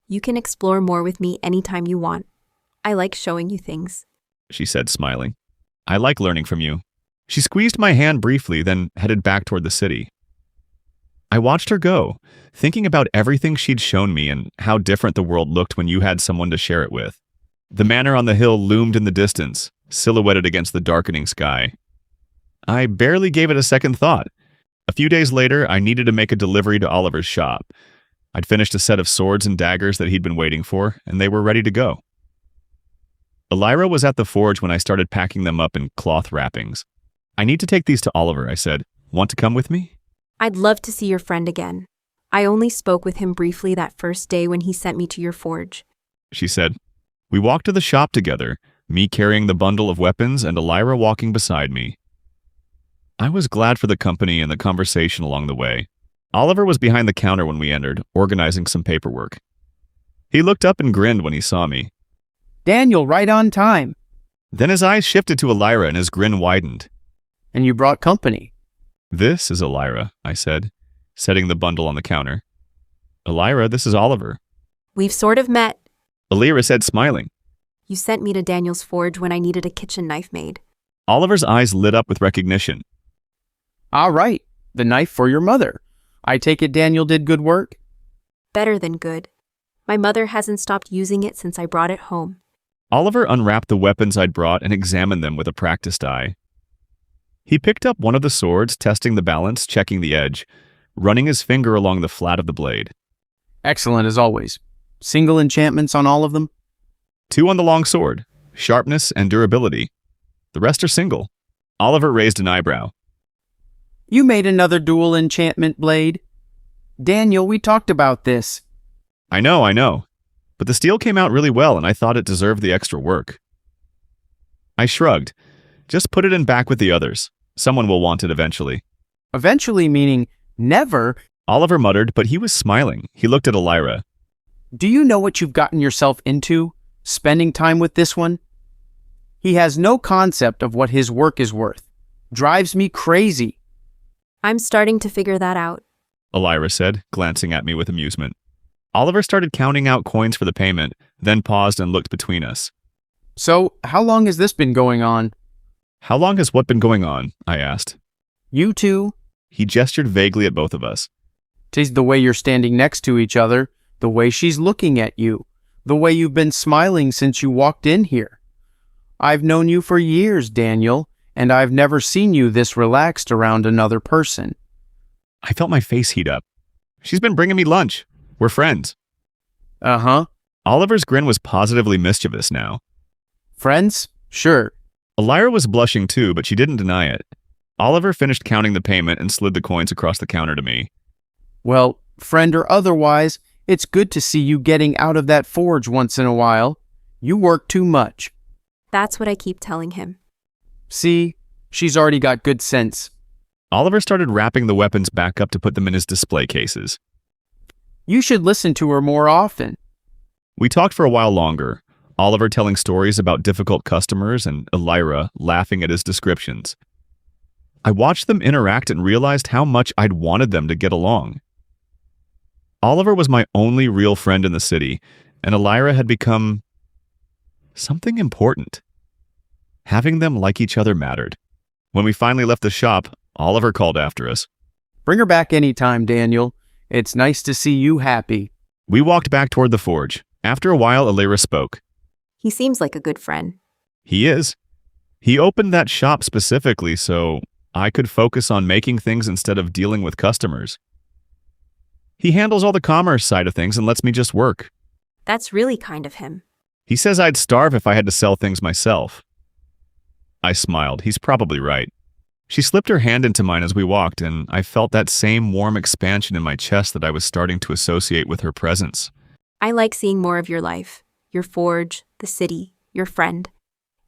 You can explore more with me anytime you want. I like showing you things. she said, smiling. "I like learning from you." She squeezed my hand briefly, then headed back toward the city. I watched her go, thinking about everything she'd shown me and how different the world looked when you had someone to share it with. The manor on the hill loomed in the distance, silhouetted against the darkening sky. I barely gave it a second thought. A few days later, I needed to make a delivery to Oliver's shop. I'd finished a set of swords and daggers that he'd been waiting for, and they were ready to go. Elira was at the forge when I started packing them up in cloth wrappings. "I need to take these to Oliver," I said. "Want to come with me?" I'd love to see your friend again. I only spoke with him briefly that first day when he sent me to your forge, she said. We walked to the shop together, me carrying the bundle of weapons and Elira walking beside me. I was glad for the company and the conversation along the way. Oliver was behind the counter when we entered, organizing some paperwork. He looked up and grinned when he saw me. Daniel, right on time. Then his eyes shifted to Elira and his grin widened. And you brought company. "This is Elira," I said, setting the bundle on the counter. "Elira, this is Oliver." We've sort of met. Elira said, smiling. You sent me to Daniel's forge when I needed a kitchen knife made. Oliver's eyes lit up with recognition. All right, the knife for your mother. I take it Daniel did good work? Better than good. My mother hasn't stopped using it since I brought it home. Oliver unwrapped the weapons I'd brought and examined them with a practiced eye. He picked up one of the swords, testing the balance, checking the edge, running his finger along the flat of the blade. Excellent as always. Single enchantments on all of them? 2 on the long sword, sharpness and durability. The rest are single. Oliver raised an eyebrow. You made another dual enchantment blade. Daniel, we talked about this. I know. But the steel came out really well and I thought it deserved the extra work. I shrugged. Just put it in back with the others. Someone will want it eventually. Eventually meaning never? Oliver muttered, but he was smiling. He looked at Elira. Do you know what you've gotten yourself into, spending time with this one? He has no concept of what his work is worth. Drives me crazy. I'm starting to figure that out, Elira said, glancing at me with amusement. Oliver started counting out coins for the payment, then paused and looked between us. So, how long has this been going on? How long has what been going on? I asked. You two? He gestured vaguely at both of us. 'Tis the way you're standing next to each other, the way she's looking at you, the way you've been smiling since you walked in here. I've known you for years, Daniel, and I've never seen you this relaxed around another person. I felt my face heat up. She's been bringing me lunch. We're friends. Uh-huh. Oliver's grin was positively mischievous now. Friends? Sure. Elira was blushing too, but she didn't deny it. Oliver finished counting the payment and slid the coins across the counter to me. Well, friend or otherwise, it's good to see you getting out of that forge once in a while. You work too much. That's what I keep telling him. See, she's already got good sense. Oliver started wrapping the weapons back up to put them in his display cases. You should listen to her more often. We talked for a while longer, Oliver telling stories about difficult customers and Elira laughing at his descriptions. I watched them interact and realized how much I'd wanted them to get along. Oliver was my only real friend in the city, and Elira had become something important. Having them like each other mattered. When we finally left the shop, Oliver called after us. Bring her back anytime, Daniel. It's nice to see you happy. We walked back toward the forge. After a while, Elira spoke. He seems like a good friend. He is. He opened that shop specifically so I could focus on making things instead of dealing with customers. He handles all the commerce side of things and lets me just work. That's really kind of him. He says I'd starve if I had to sell things myself. I smiled. He's probably right. She slipped her hand into mine as we walked, and I felt that same warm expansion in my chest that I was starting to associate with her presence. I like seeing more of your life, your forge, the city, your friend.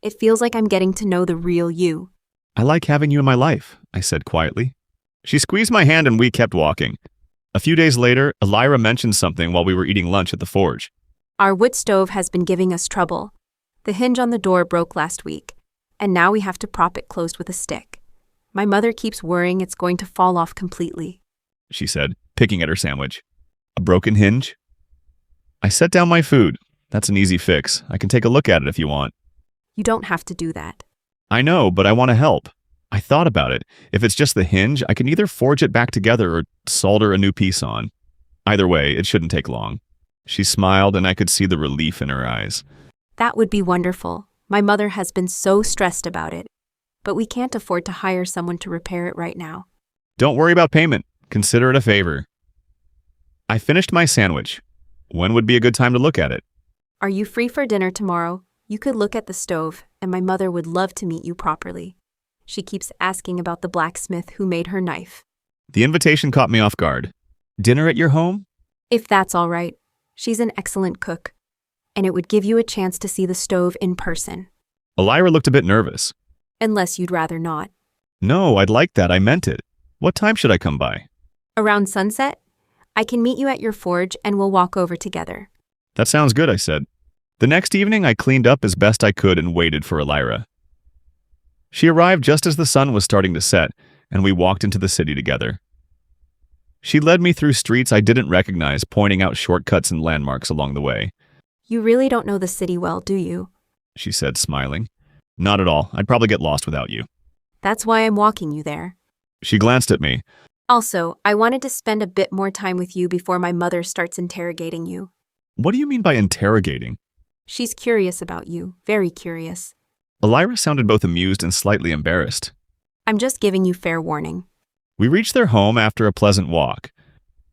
It feels like I'm getting to know the real you. I like having you in my life, I said quietly. She squeezed my hand and we kept walking. A few days later, Elira mentioned something while we were eating lunch at the forge. Our wood stove has been giving us trouble. The hinge on the door broke last week, and now we have to prop it closed with a stick. My mother keeps worrying it's going to fall off completely, She said, picking at her sandwich. A broken hinge? I set down my food. That's an easy fix. I can take a look at it if you want. You don't have to do that. I know, but I want to help. I thought about it. If it's just the hinge, I can either forge it back together or solder a new piece on. Either way, it shouldn't take long. She smiled, and I could see the relief in her eyes. That would be wonderful. My mother has been so stressed about it, but we can't afford to hire someone to repair it right now. Don't worry about payment. Consider it a favor. I finished my sandwich. When would be a good time to look at it? Are you free for dinner tomorrow? You could look at the stove, and my mother would love to meet you properly. She keeps asking about the blacksmith who made her knife. The invitation caught me off guard. Dinner at your home? If that's all right. She's an excellent cook, and it would give you a chance to see the stove in person. Elira looked a bit nervous. Unless you'd rather not. No, I'd like that. I meant it. What time should I come by? Around sunset? I can meet you at your forge and we'll walk over together. That sounds good, I said. The next evening, I cleaned up as best I could and waited for Elira. She arrived just as the sun was starting to set, and we walked into the city together. She led me through streets I didn't recognize, pointing out shortcuts and landmarks along the way. You really don't know the city well, do you? She said, smiling. Not at all. I'd probably get lost without you. That's why I'm walking you there. She glanced at me. Also, I wanted to spend a bit more time with you before my mother starts interrogating you. What do you mean by interrogating? She's curious about you, very curious. Elira sounded both amused and slightly embarrassed. I'm just giving you fair warning. We reached their home after a pleasant walk.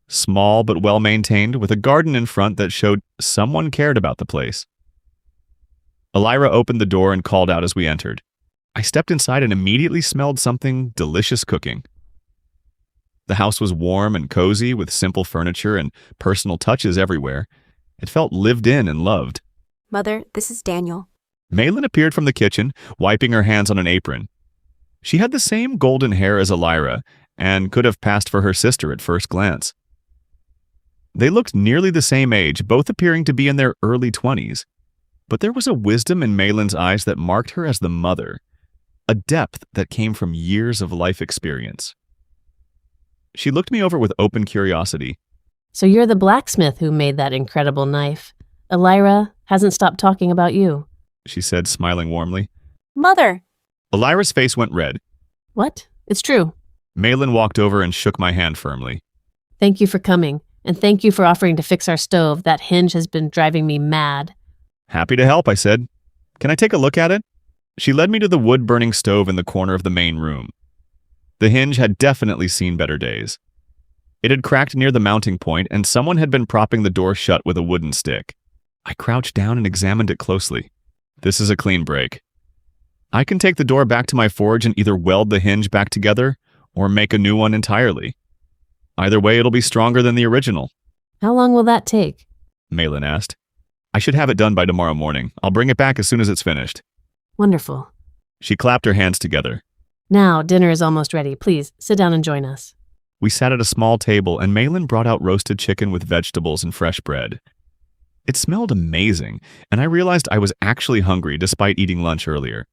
Small but well-maintained, with a garden in front that showed someone cared about the place. Elira opened the door and called out as we entered. I stepped inside and immediately smelled something delicious cooking. The house was warm and cozy, with simple furniture and personal touches everywhere. It felt lived in and loved. Mother, this is Daniel. Malin appeared from the kitchen, wiping her hands on an apron. She had the same golden hair as Elira, and could have passed for her sister at first glance. They looked nearly the same age, both appearing to be in their early 20s. But there was a wisdom in Malin's eyes that marked her as the mother, a depth that came from years of life experience. She looked me over with open curiosity. So you're the blacksmith who made that incredible knife. Elira hasn't stopped talking about you. She said, smiling warmly. Mother! Elira's face went red. What? It's true. Malin walked over and shook my hand firmly. Thank you for coming, and thank you for offering to fix our stove. That hinge has been driving me mad. Happy to help, I said. Can I take a look at it? She led me to the wood-burning stove in the corner of the main room. The hinge had definitely seen better days. It had cracked near the mounting point, and someone had been propping the door shut with a wooden stick. I crouched down and examined it closely. This is a clean break. I can take the door back to my forge and either weld the hinge back together or make a new one entirely. Either way, it'll be stronger than the original. How long will that take? Malin asked. I should have it done by tomorrow morning. I'll bring it back as soon as it's finished. Wonderful. She clapped her hands together. Now, dinner is almost ready. Please, sit down and join us. We sat at a small table, and Malin brought out roasted chicken with vegetables and fresh bread. It smelled amazing, and I realized I was actually hungry despite eating lunch earlier.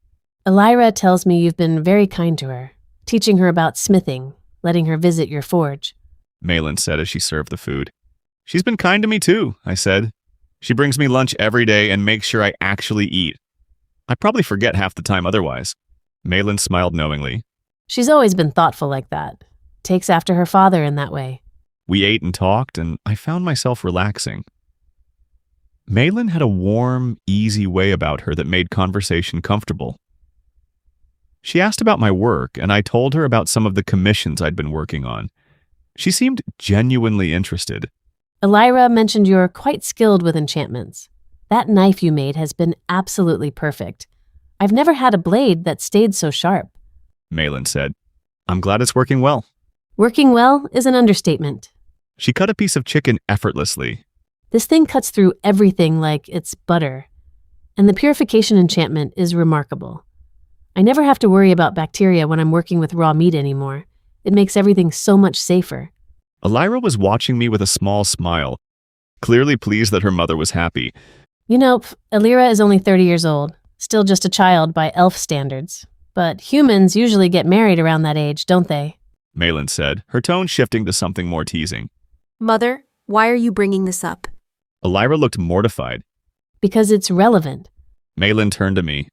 Elira tells me you've been very kind to her, teaching her about smithing, letting her visit your forge. Malin said as she served the food. She's been kind to me too, I said. She brings me lunch every day and makes sure I actually eat. I probably forget half the time otherwise. Malin smiled knowingly. She's always been thoughtful like that. Takes after her father in that way. We ate and talked, and I found myself relaxing. Malin had a warm, easy way about her that made conversation comfortable. She asked about my work, and I told her about some of the commissions I'd been working on. She seemed genuinely interested. Elira mentioned you're quite skilled with enchantments. That knife you made has been absolutely perfect. I've never had a blade that stayed so sharp. Malin said. I'm glad it's working well. Working well is an understatement. She cut a piece of chicken effortlessly. This thing cuts through everything like it's butter. And the purification enchantment is remarkable. I never have to worry about bacteria when I'm working with raw meat anymore. It makes everything so much safer. Elira was watching me with a small smile, clearly pleased that her mother was happy. You know, Alira is only 30 years old, still just a child by elf standards. But humans usually get married around that age, don't they? Malin said, her tone shifting to something more teasing. Mother, why are you bringing this up? Elira looked mortified. Because it's relevant. Malin turned to me.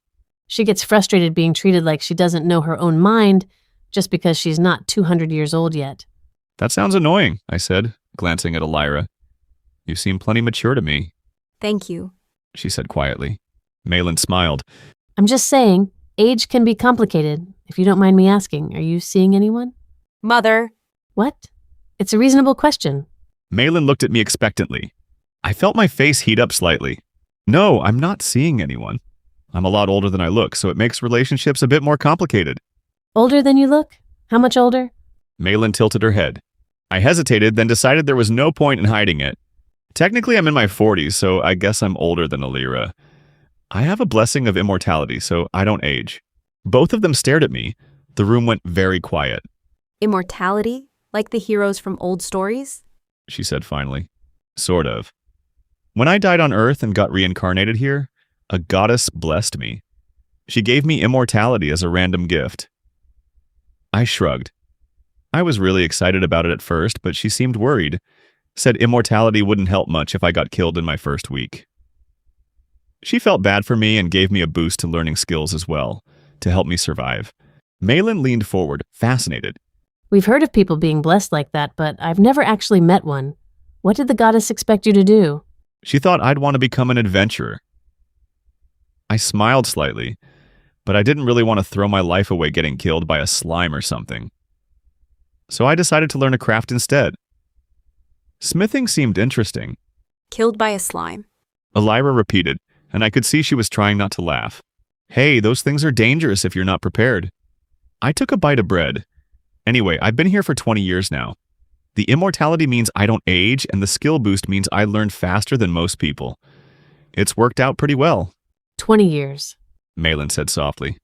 She gets frustrated being treated like she doesn't know her own mind just because she's not 200 years old yet. That sounds annoying, I said, glancing at Elira. You seem plenty mature to me. Thank you, she said quietly. Malin smiled. I'm just saying, age can be complicated. If you don't mind me asking, are you seeing anyone? Mother. What? It's a reasonable question. Malin looked at me expectantly. I felt my face heat up slightly. No, I'm not seeing anyone. I'm a lot older than I look, so it makes relationships a bit more complicated. Older than you look? How much older? Malin tilted her head. I hesitated, then decided there was no point in hiding it. Technically, I'm in my 40s, so I guess I'm older than Elira. I have a blessing of immortality, so I don't age. Both of them stared at me. The room went very quiet. Immortality? Like the heroes from old stories? She said finally. Sort of. When I died on Earth and got reincarnated here, a goddess blessed me. She gave me immortality as a random gift. I shrugged. I was really excited about it at first, but she seemed worried. Said immortality wouldn't help much if I got killed in my first week. She felt bad for me and gave me a boost to learning skills as well, to help me survive. Malin leaned forward, fascinated. We've heard of people being blessed like that, but I've never actually met one. What did the goddess expect you to do? She thought I'd want to become an adventurer. I smiled slightly, but I didn't really want to throw my life away getting killed by a slime or something. So I decided to learn a craft instead. Smithing seemed interesting. Killed by a slime. Elira repeated, and I could see she was trying not to laugh. Hey, those things are dangerous if you're not prepared. I took a bite of bread. Anyway, I've been here for 20 years now. The immortality means I don't age, and the skill boost means I learn faster than most people. It's worked out pretty well. 20 years. Malin said softly.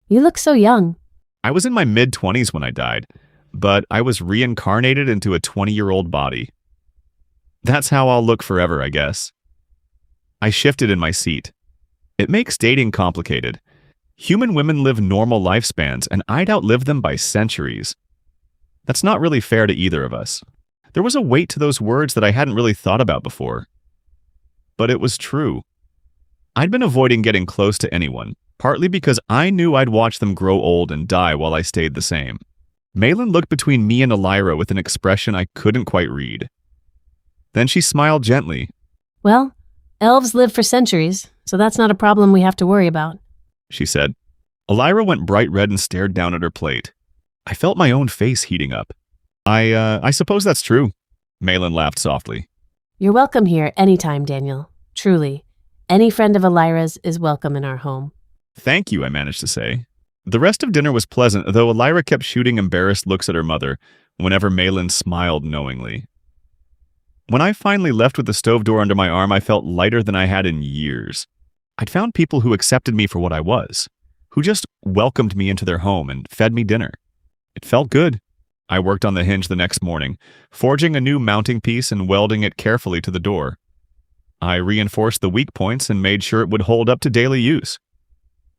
You look so young. I was in my mid-20s when I died, but I was reincarnated into a 20-year-old body. That's how I'll look forever, I guess. I shifted in my seat. It makes dating complicated. Human women live normal lifespans, and I'd outlive them by centuries. That's not really fair to either of us. There was a weight to those words that I hadn't really thought about before. But it was true. I'd been avoiding getting close to anyone, partly because I knew I'd watch them grow old and die while I stayed the same. Malin looked between me and Elira with an expression I couldn't quite read. Then she smiled gently. Well, elves live for centuries, so that's not a problem we have to worry about, she said. Elira went bright red and stared down at her plate. I felt my own face heating up. I suppose that's true. Malin laughed softly. You're welcome here anytime, Daniel. Truly. Any friend of Elira's is welcome in our home. Thank you, I managed to say. The rest of dinner was pleasant, though Elira kept shooting embarrassed looks at her mother whenever Malin smiled knowingly. When I finally left with the stove door under my arm, I felt lighter than I had in years. I'd found people who accepted me for what I was, who just welcomed me into their home and fed me dinner. It felt good. I worked on the hinge the next morning, forging a new mounting piece and welding it carefully to the door. I reinforced the weak points and made sure it would hold up to daily use.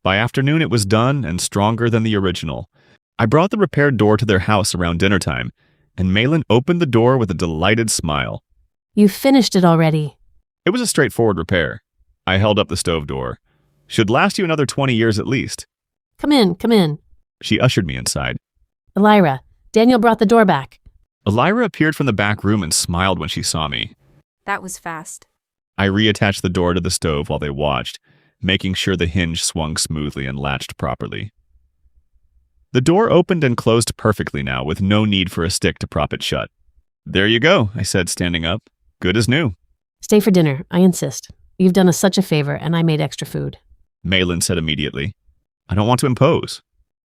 By afternoon, it was done and stronger than the original. I brought the repaired door to their house around dinner time, and Malin opened the door with a delighted smile. You finished it already. It was a straightforward repair. I held up the stove door. Should last you another 20 years at least. Come in, come in. She ushered me inside. Elira, Daniel brought the door back. Elira appeared from the back room and smiled when she saw me. That was fast. I reattached the door to the stove while they watched, making sure the hinge swung smoothly and latched properly. The door opened and closed perfectly now, with no need for a stick to prop it shut. There you go, I said, standing up. Good as new. Stay for dinner, I insist. You've done us such a favor, and I made extra food. Malin said immediately. I don't want to impose.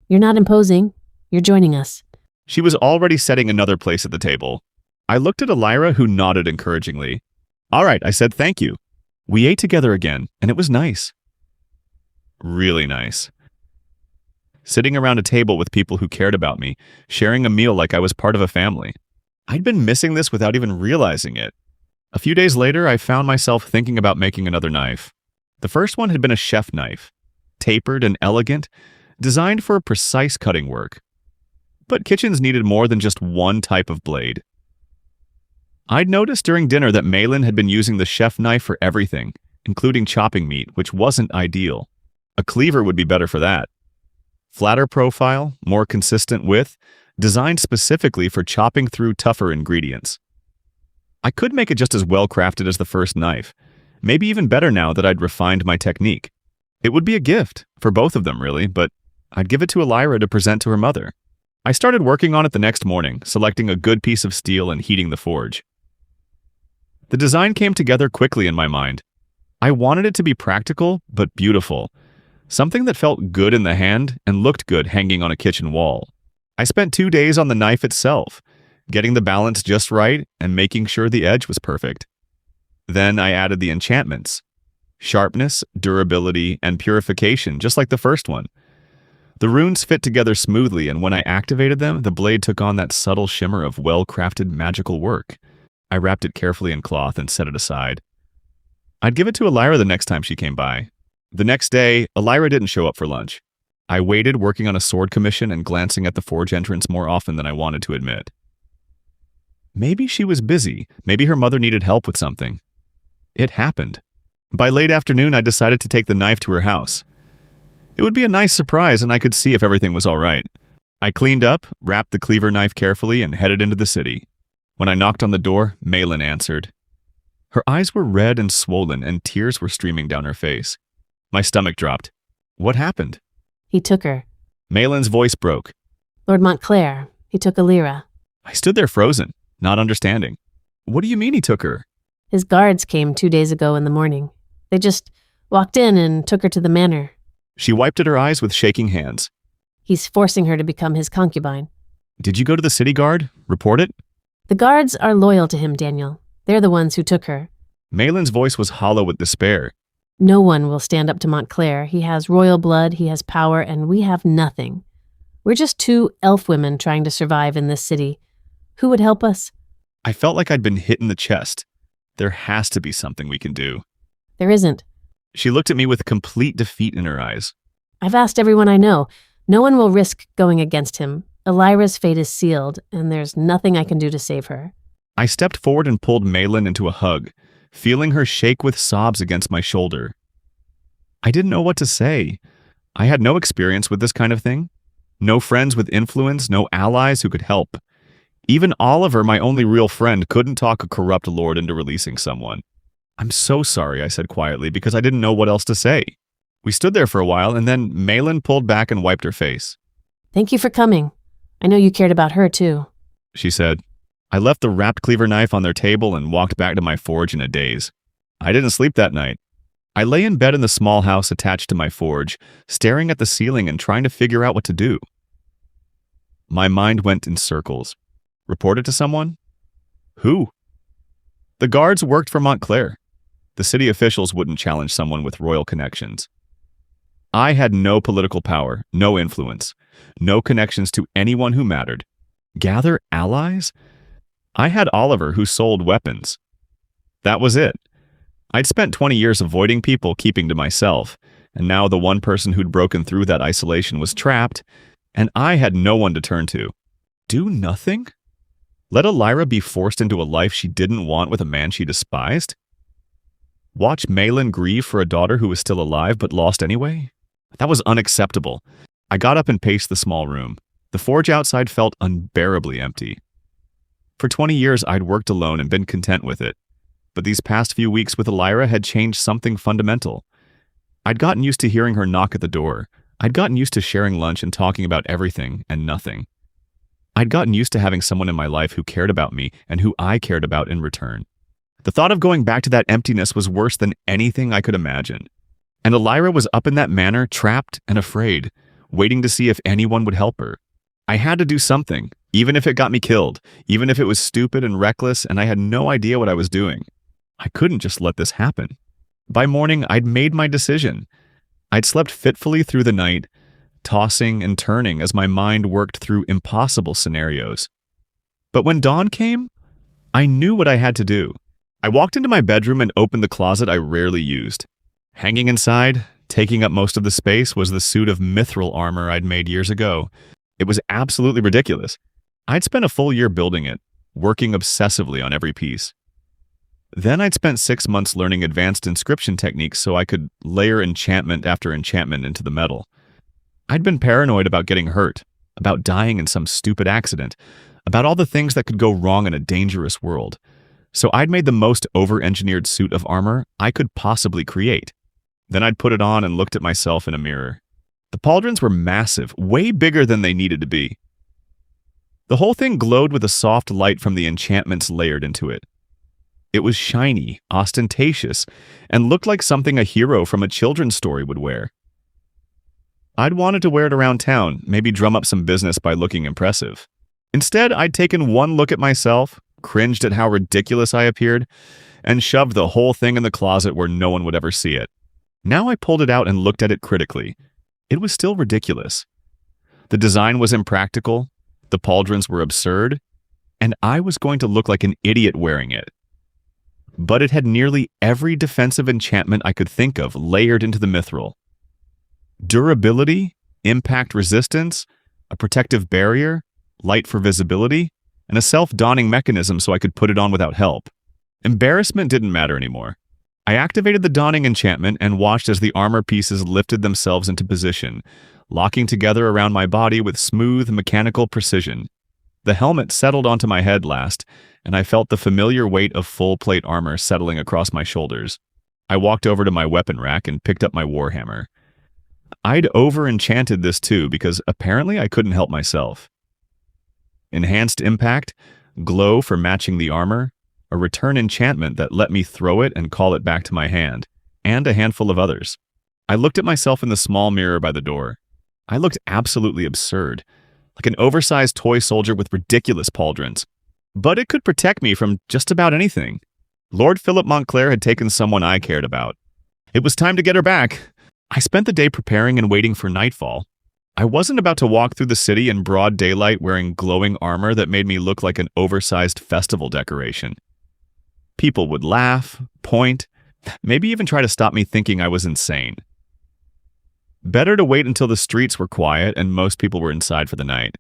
You're not imposing. You're joining us. She was already setting another place at the table. I looked at Elira, who nodded encouragingly. All right, I said thank you. We ate together again, and it was nice. Really nice. Sitting around a table with people who cared about me, sharing a meal like I was part of a family. I'd been missing this without even realizing it. A few days later, I found myself thinking about making another knife. The first one had been a chef knife, tapered and elegant, designed for precise cutting work. But kitchens needed more than just one type of blade. I'd noticed during dinner that Malin had been using the chef knife for everything, including chopping meat, which wasn't ideal. A cleaver would be better for that. Flatter profile, more consistent width, designed specifically for chopping through tougher ingredients. I could make it just as well crafted as the first knife, maybe even better now that I'd refined my technique. It would be a gift, for both of them really, but I'd give it to Elira to present to her mother. I started working on it the next morning, selecting a good piece of steel and heating the forge. The design came together quickly in my mind. I wanted it to be practical, but beautiful. Something that felt good in the hand and looked good hanging on a kitchen wall. I spent 2 days on the knife itself, getting the balance just right and making sure the edge was perfect. Then I added the enchantments. Sharpness, durability, and purification, just like the first one. The runes fit together smoothly, and when I activated them, the blade took on that subtle shimmer of well-crafted magical work. I wrapped it carefully in cloth and set it aside. I'd give it to Elira the next time she came by. The next day, Elira didn't show up for lunch. I waited, working on a sword commission and glancing at the forge entrance more often than I wanted to admit. Maybe she was busy. Maybe her mother needed help with something. It happened. By late afternoon, I decided to take the knife to her house. It would be a nice surprise, and I could see if everything was all right. I cleaned up, wrapped the cleaver knife carefully, and headed into the city. When I knocked on the door, Malin answered. Her eyes were red and swollen, and tears were streaming down her face. My stomach dropped. What happened? He took her. Malin's voice broke. Lord Montclair. He took Elira. I stood there frozen, not understanding. What do you mean he took her? His guards came 2 days ago in the morning. They just walked in and took her to the manor. She wiped at her eyes with shaking hands. He's forcing her to become his concubine. Did you go to the city guard? Report it? The guards are loyal to him, Daniel. They're the ones who took her. Malin's voice was hollow with despair. No one will stand up to Montclair. He has royal blood, he has power, and we have nothing. We're just 2 elf women trying to survive in this city. Who would help us? I felt like I'd been hit in the chest. There has to be something we can do. There isn't. She looked at me with complete defeat in her eyes. I've asked everyone I know. No one will risk going against him. Elira's fate is sealed, and there's nothing I can do to save her. I stepped forward and pulled Malin into a hug, feeling her shake with sobs against my shoulder. I didn't know what to say. I had no experience with this kind of thing. No friends with influence, no allies who could help. Even Oliver, my only real friend, couldn't talk a corrupt lord into releasing someone. I'm so sorry, I said quietly, because I didn't know what else to say. We stood there for a while, and then Malin pulled back and wiped her face. Thank you for coming. I know you cared about her, too, she said. I left the wrapped cleaver knife on their table and walked back to my forge in a daze. I didn't sleep that night. I lay in bed in the small house attached to my forge, staring at the ceiling and trying to figure out what to do. My mind went in circles. Report it to someone? Who? The guards worked for Montclair. The city officials wouldn't challenge someone with royal connections. I had no political power, no influence, no connections to anyone who mattered. Gather allies? I had Oliver, who sold weapons. That was it. I'd spent 20 years avoiding people, keeping to myself, and now the one person who'd broken through that isolation was trapped, and I had no one to turn to. Do nothing? Let Elira be forced into a life she didn't want with a man she despised? Watch Malin grieve for a daughter who was still alive but lost anyway? That was unacceptable. I got up and paced the small room. The forge outside felt unbearably empty. For 20 years, I'd worked alone and been content with it. But these past few weeks with Elira had changed something fundamental. I'd gotten used to hearing her knock at the door. I'd gotten used to sharing lunch and talking about everything and nothing. I'd gotten used to having someone in my life who cared about me and who I cared about in return. The thought of going back to that emptiness was worse than anything I could imagine. And Elira was up in that manor, trapped and afraid, waiting to see if anyone would help her. I had to do something, even if it got me killed, even if it was stupid and reckless and I had no idea what I was doing. I couldn't just let this happen. By morning, I'd made my decision. I'd slept fitfully through the night, tossing and turning as my mind worked through impossible scenarios. But when dawn came, I knew what I had to do. I walked into my bedroom and opened the closet I rarely used. Hanging inside, taking up most of the space, was the suit of mithril armor I'd made years ago. It was absolutely ridiculous. I'd spent a full year building it, working obsessively on every piece. Then I'd spent 6 months learning advanced inscription techniques so I could layer enchantment after enchantment into the metal. I'd been paranoid about getting hurt, about dying in some stupid accident, about all the things that could go wrong in a dangerous world. So I'd made the most over-engineered suit of armor I could possibly create. Then I'd put it on and looked at myself in a mirror. The pauldrons were massive, way bigger than they needed to be. The whole thing glowed with a soft light from the enchantments layered into it. It was shiny, ostentatious, and looked like something a hero from a children's story would wear. I'd wanted to wear it around town, maybe drum up some business by looking impressive. Instead, I'd taken one look at myself, cringed at how ridiculous I appeared, and shoved the whole thing in the closet where no one would ever see it. Now I pulled it out and looked at it critically. It was still ridiculous. The design was impractical, the pauldrons were absurd, and I was going to look like an idiot wearing it. But it had nearly every defensive enchantment I could think of layered into the mithril. Durability, impact resistance, a protective barrier, light for visibility, and a self-donning mechanism so I could put it on without help. Embarrassment didn't matter anymore. I activated the donning enchantment and watched as the armor pieces lifted themselves into position, locking together around my body with smooth, mechanical precision. The helmet settled onto my head last, and I felt the familiar weight of full-plate armor settling across my shoulders. I walked over to my weapon rack and picked up my warhammer. I'd over-enchanted this too because apparently I couldn't help myself. Enhanced impact, glow for matching the armor, a return enchantment that let me throw it and call it back to my hand, and a handful of others. I looked at myself in the small mirror by the door. I looked absolutely absurd, like an oversized toy soldier with ridiculous pauldrons. But it could protect me from just about anything. Lord Philip Montclair had taken someone I cared about. It was time to get her back. I spent the day preparing and waiting for nightfall. I wasn't about to walk through the city in broad daylight wearing glowing armor that made me look like an oversized festival decoration. People would laugh, point, maybe even try to stop me thinking I was insane. Better to wait until the streets were quiet and most people were inside for the night.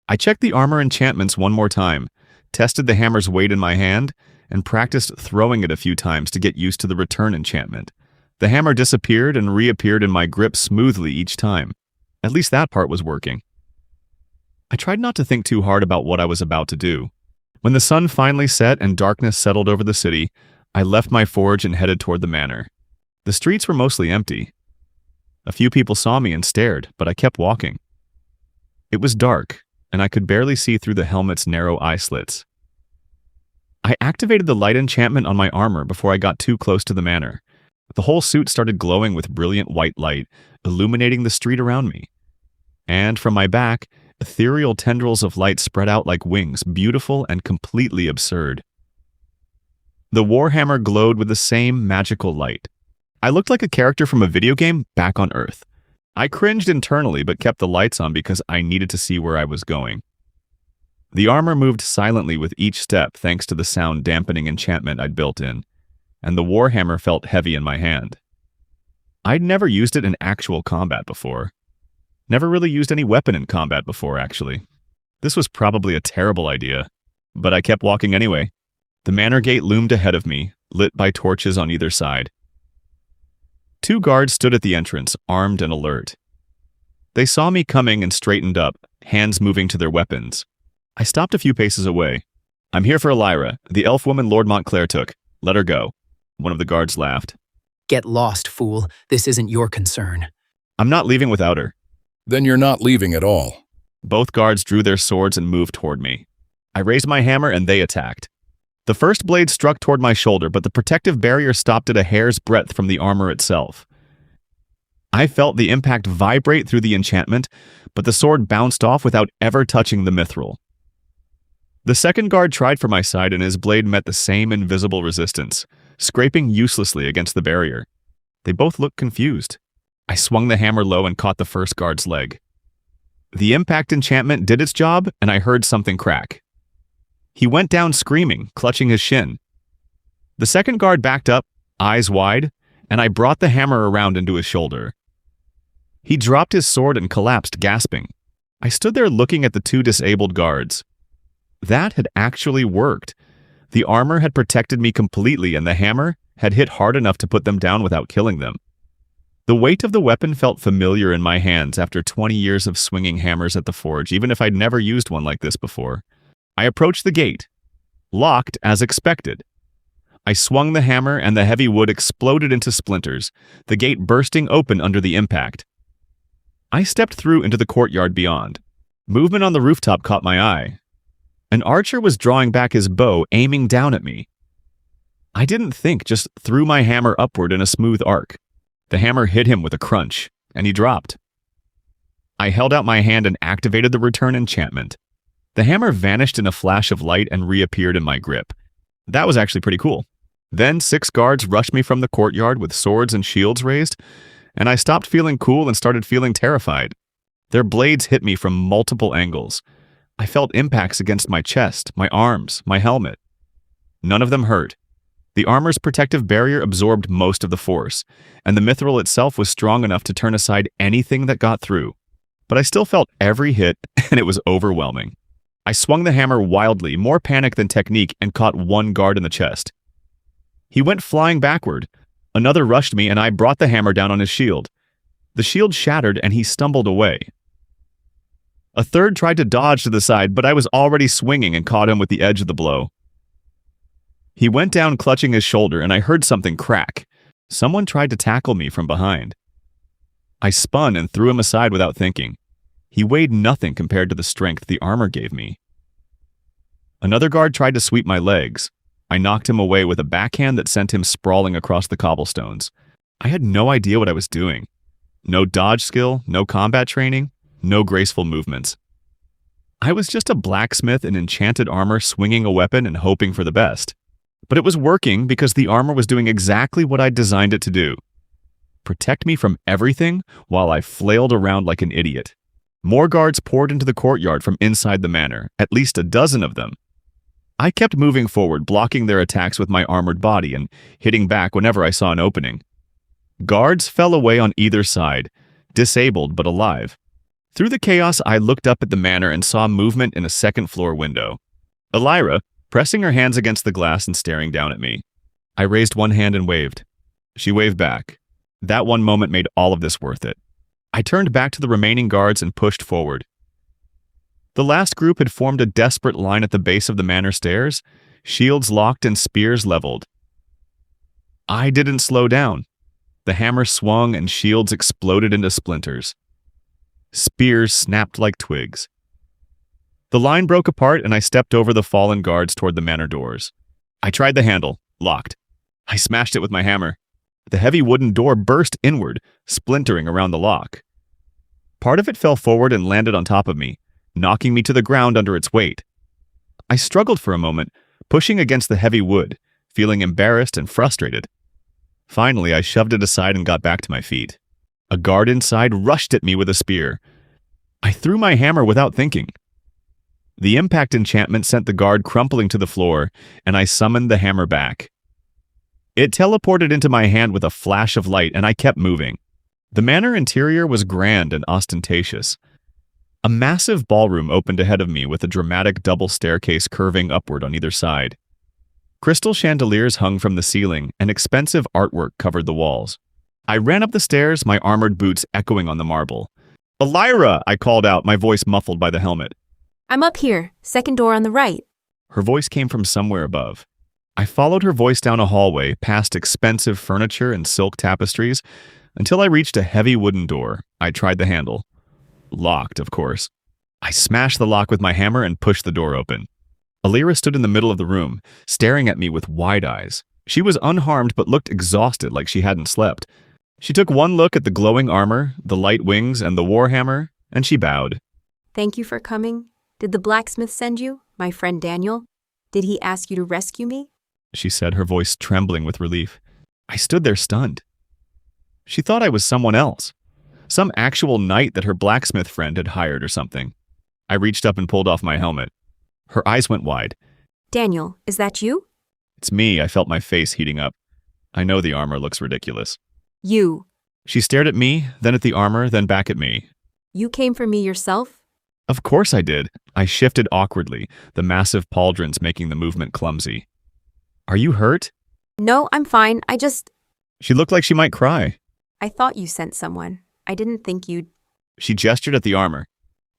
I checked the armor enchantments one more time, tested the hammer's weight in my hand, and practiced throwing it a few times to get used to the return enchantment. The hammer disappeared and reappeared in my grip smoothly each time. At least that part was working. I tried not to think too hard about what I was about to do. When the sun finally set and darkness settled over the city, I left my forge and headed toward the manor. The streets were mostly empty. A few people saw me and stared, but I kept walking. It was dark, and I could barely see through the helmet's narrow eye slits. I activated the light enchantment on my armor before I got too close to the manor. The whole suit started glowing with brilliant white light, illuminating the street around me. And from my back, ethereal tendrils of light spread out like wings, beautiful and completely absurd. The warhammer glowed with the same magical light. I looked like a character from a video game back on Earth. I cringed internally but kept the lights on because I needed to see where I was going. The armor moved silently with each step thanks to the sound dampening enchantment I'd built in, and the warhammer felt heavy in my hand. I'd never used it in actual combat before. Never really used any weapon in combat before, actually. This was probably a terrible idea, but I kept walking anyway. The manor gate loomed ahead of me, lit by torches on either side. 2 guards stood at the entrance, armed and alert. They saw me coming and straightened up, hands moving to their weapons. I stopped a few paces away. "I'm here for Elira, the elf woman Lord Montclair took. Let her go." One of the guards laughed. Get lost, fool. This isn't your concern. "I'm not leaving without her." Then you're not leaving at all. Both guards drew their swords and moved toward me. I raised my hammer and they attacked. The first blade struck toward my shoulder, but the protective barrier stopped at a hair's breadth from the armor itself. I felt the impact vibrate through the enchantment, but the sword bounced off without ever touching the mithril. The second guard tried for my side and his blade met the same invisible resistance, scraping uselessly against the barrier. They both looked confused. I swung the hammer low and caught the first guard's leg. The impact enchantment did its job, and I heard something crack. He went down screaming, clutching his shin. The second guard backed up, eyes wide, and I brought the hammer around into his shoulder. He dropped his sword and collapsed, gasping. I stood there looking at the two disabled guards. That had actually worked. The armor had protected me completely, and the hammer had hit hard enough to put them down without killing them. The weight of the weapon felt familiar in my hands after 20 years of swinging hammers at the forge, even if I'd never used one like this before. I approached the gate, locked as expected. I swung the hammer and the heavy wood exploded into splinters, the gate bursting open under the impact. I stepped through into the courtyard beyond. Movement on the rooftop caught my eye. An archer was drawing back his bow, aiming down at me. I didn't think, just threw my hammer upward in a smooth arc. The hammer hit him with a crunch, and he dropped. I held out my hand and activated the return enchantment. The hammer vanished in a flash of light and reappeared in my grip. That was actually pretty cool. Then 6 guards rushed me from the courtyard with swords and shields raised, and I stopped feeling cool and started feeling terrified. Their blades hit me from multiple angles. I felt impacts against my chest, my arms, my helmet. None of them hurt. The armor's protective barrier absorbed most of the force, and the mithril itself was strong enough to turn aside anything that got through. But I still felt every hit, and it was overwhelming. I swung the hammer wildly, more panic than technique, and caught one guard in the chest. He went flying backward. Another rushed me, and I brought the hammer down on his shield. The shield shattered, and he stumbled away. A third tried to dodge to the side, but I was already swinging and caught him with the edge of the blow. He went down clutching his shoulder, and I heard something crack. Someone tried to tackle me from behind. I spun and threw him aside without thinking. He weighed nothing compared to the strength the armor gave me. Another guard tried to sweep my legs. I knocked him away with a backhand that sent him sprawling across the cobblestones. I had no idea what I was doing. No dodge skill, no combat training, no graceful movements. I was just a blacksmith in enchanted armor swinging a weapon and hoping for the best. But it was working because the armor was doing exactly what I'd designed it to do. Protect me from everything while I flailed around like an idiot. More guards poured into the courtyard from inside the manor, at least a dozen of them. I kept moving forward, blocking their attacks with my armored body and hitting back whenever I saw an opening. Guards fell away on either side, disabled but alive. Through the chaos, I looked up at the manor and saw movement in a second-floor window. Elira, pressing her hands against the glass and staring down at me. I raised one hand and waved. She waved back. That one moment made all of this worth it. I turned back to the remaining guards and pushed forward. The last group had formed a desperate line at the base of the manor stairs, shields locked and spears leveled. I didn't slow down. The hammer swung and shields exploded into splinters. Spears snapped like twigs. The line broke apart and I stepped over the fallen guards toward the manor doors. I tried the handle, locked. I smashed it with my hammer. The heavy wooden door burst inward, splintering around the lock. Part of it fell forward and landed on top of me, knocking me to the ground under its weight. I struggled for a moment, pushing against the heavy wood, feeling embarrassed and frustrated. Finally, I shoved it aside and got back to my feet. A guard inside rushed at me with a spear. I threw my hammer without thinking. The impact enchantment sent the guard crumpling to the floor, and I summoned the hammer back. It teleported into my hand with a flash of light, and I kept moving. The manor interior was grand and ostentatious. A massive ballroom opened ahead of me with a dramatic double staircase curving upward on either side. Crystal chandeliers hung from the ceiling, and expensive artwork covered the walls. I ran up the stairs, my armored boots echoing on the marble. "Elira!" I called out, my voice muffled by the helmet. I'm up here, second door on the right. Her voice came from somewhere above. I followed her voice down a hallway, past expensive furniture and silk tapestries, until I reached a heavy wooden door. I tried the handle. Locked, of course. I smashed the lock with my hammer and pushed the door open. Elira stood in the middle of the room, staring at me with wide eyes. She was unharmed but looked exhausted, like she hadn't slept. She took one look at the glowing armor, the light wings, and the warhammer, and she bowed. Thank you for coming. Did the blacksmith send you, my friend Daniel? Did he ask you to rescue me? She said, her voice trembling with relief. I stood there stunned. She thought I was someone else. Some actual knight that her blacksmith friend had hired or something. I reached up and pulled off my helmet. Her eyes went wide. Daniel, is that you? It's me. I felt my face heating up. I know the armor looks ridiculous. You. She stared at me, then at the armor, then back at me. You came for me yourself? Of course I did. I shifted awkwardly, the massive pauldrons making the movement clumsy. Are you hurt? No, I'm fine. She looked like she might cry. I thought you sent someone. I didn't think you'd... She gestured at the armor.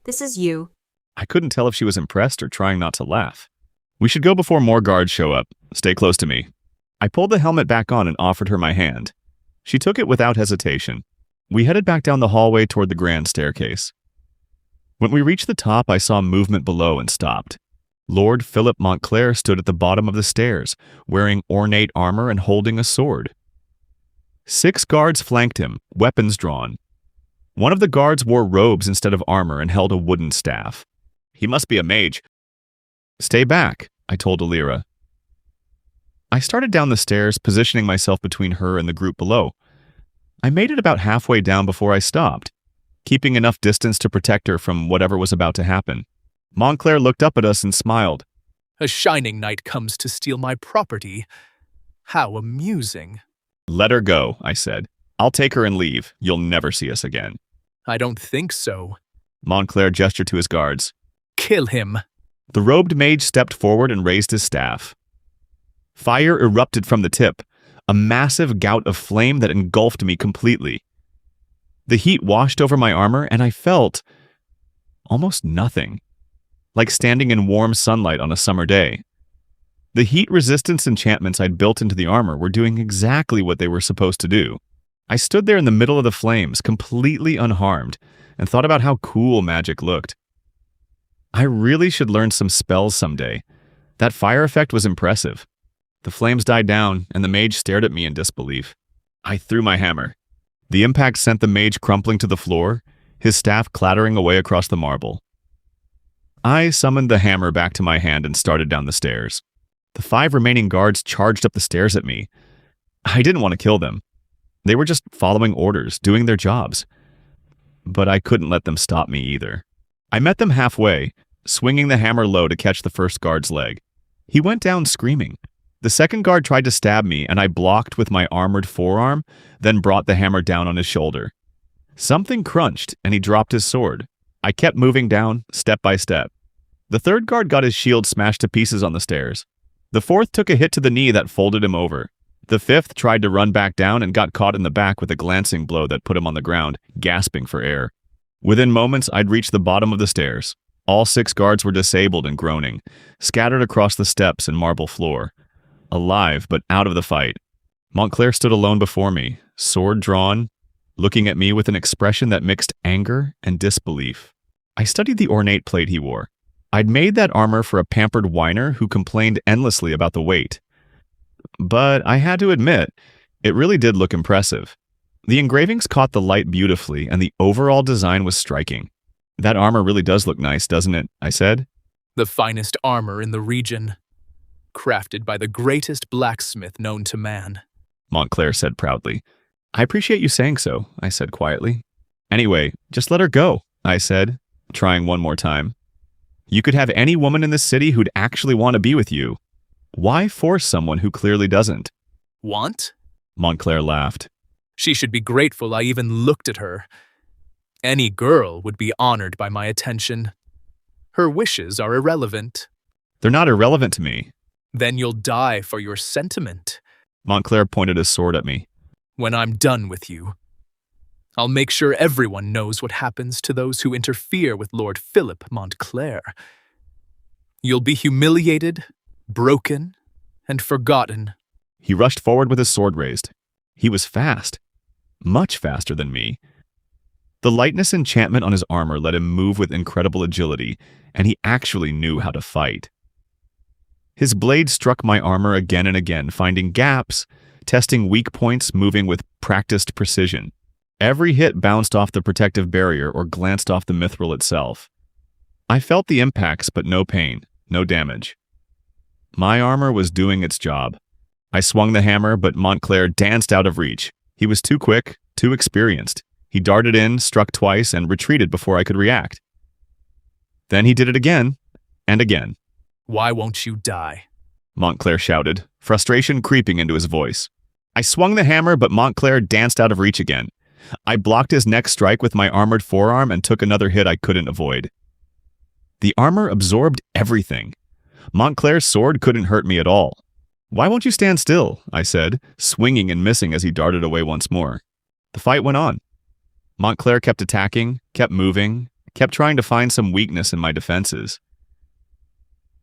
This is you. I couldn't tell if she was impressed or trying not to laugh. We should go before more guards show up. Stay close to me. I pulled the helmet back on and offered her my hand. She took it without hesitation. We headed back down the hallway toward the grand staircase. When we reached the top, I saw movement below and stopped. Lord Philip Montclair stood at the bottom of the stairs, wearing ornate armor and holding a sword. 6 guards flanked him, weapons drawn. One of the guards wore robes instead of armor and held a wooden staff. He must be a mage. Stay back, I told Alira. I started down the stairs, positioning myself between her and the group below. I made it about halfway down before I stopped, keeping enough distance to protect her from whatever was about to happen. Montclair looked up at us and smiled. A shining knight comes to steal my property. How amusing. Let her go, I said. I'll take her and leave. You'll never see us again. I don't think so. Montclair gestured to his guards. Kill him. The robed mage stepped forward and raised his staff. Fire erupted from the tip, a massive gout of flame that engulfed me completely. The heat washed over my armor, and I felt almost nothing, like standing in warm sunlight on a summer day. The heat resistance enchantments I'd built into the armor were doing exactly what they were supposed to do. I stood there in the middle of the flames, completely unharmed, and thought about how cool magic looked. I really should learn some spells someday. That fire effect was impressive. The flames died down, and the mage stared at me in disbelief. I threw my hammer. The impact sent the mage crumpling to the floor, his staff clattering away across the marble. I summoned the hammer back to my hand and started down the stairs. The 5 remaining guards charged up the stairs at me. I didn't want to kill them. They were just following orders, doing their jobs. But I couldn't let them stop me either. I met them halfway, swinging the hammer low to catch the first guard's leg. He went down screaming. The second guard tried to stab me, and I blocked with my armored forearm, then brought the hammer down on his shoulder. Something crunched, and he dropped his sword. I kept moving down, step by step. The third guard got his shield smashed to pieces on the stairs. The fourth took a hit to the knee that folded him over. The fifth tried to run back down and got caught in the back with a glancing blow that put him on the ground, gasping for air. Within moments, I'd reached the bottom of the stairs. All 6 guards were disabled and groaning, scattered across the steps and marble floor. Alive, but out of the fight. Montclair stood alone before me, sword drawn, looking at me with an expression that mixed anger and disbelief. I studied the ornate plate he wore. I'd made that armor for a pampered whiner who complained endlessly about the weight. But I had to admit, it really did look impressive. The engravings caught the light beautifully, and the overall design was striking. That armor really does look nice, doesn't it? I said. The finest armor in the region. Crafted by the greatest blacksmith known to man. Montclair said proudly. I appreciate you saying so, I said quietly. Anyway, just let her go, I said, trying one more time. You could have any woman in this city who'd actually want to be with you. Why force someone who clearly doesn't? Want? Montclair laughed. She should be grateful I even looked at her. Any girl would be honored by my attention. Her wishes are irrelevant. They're not irrelevant to me. Then you'll die for your sentiment. Montclair pointed his sword at me. When I'm done with you, I'll make sure everyone knows what happens to those who interfere with Lord Philip Montclair. You'll be humiliated, broken, and forgotten. He rushed forward with his sword raised. He was fast. Much faster than me. The lightness enchantment on his armor let him move with incredible agility, and he actually knew how to fight. His blade struck my armor again and again, finding gaps, testing weak points, moving with practiced precision. Every hit bounced off the protective barrier or glanced off the mithril itself. I felt the impacts, but no pain, no damage. My armor was doing its job. I swung the hammer, but Montclair danced out of reach. He was too quick, too experienced. He darted in, struck twice, and retreated before I could react. Then he did it again, and again. Why won't you die? Montclair shouted, frustration creeping into his voice. I swung the hammer, but Montclair danced out of reach again. I blocked his next strike with my armored forearm and took another hit I couldn't avoid. The armor absorbed everything. Montclair's sword couldn't hurt me at all. Why won't you stand still? I said, swinging and missing as he darted away once more. The fight went on. Montclair kept attacking, kept moving, kept trying to find some weakness in my defenses.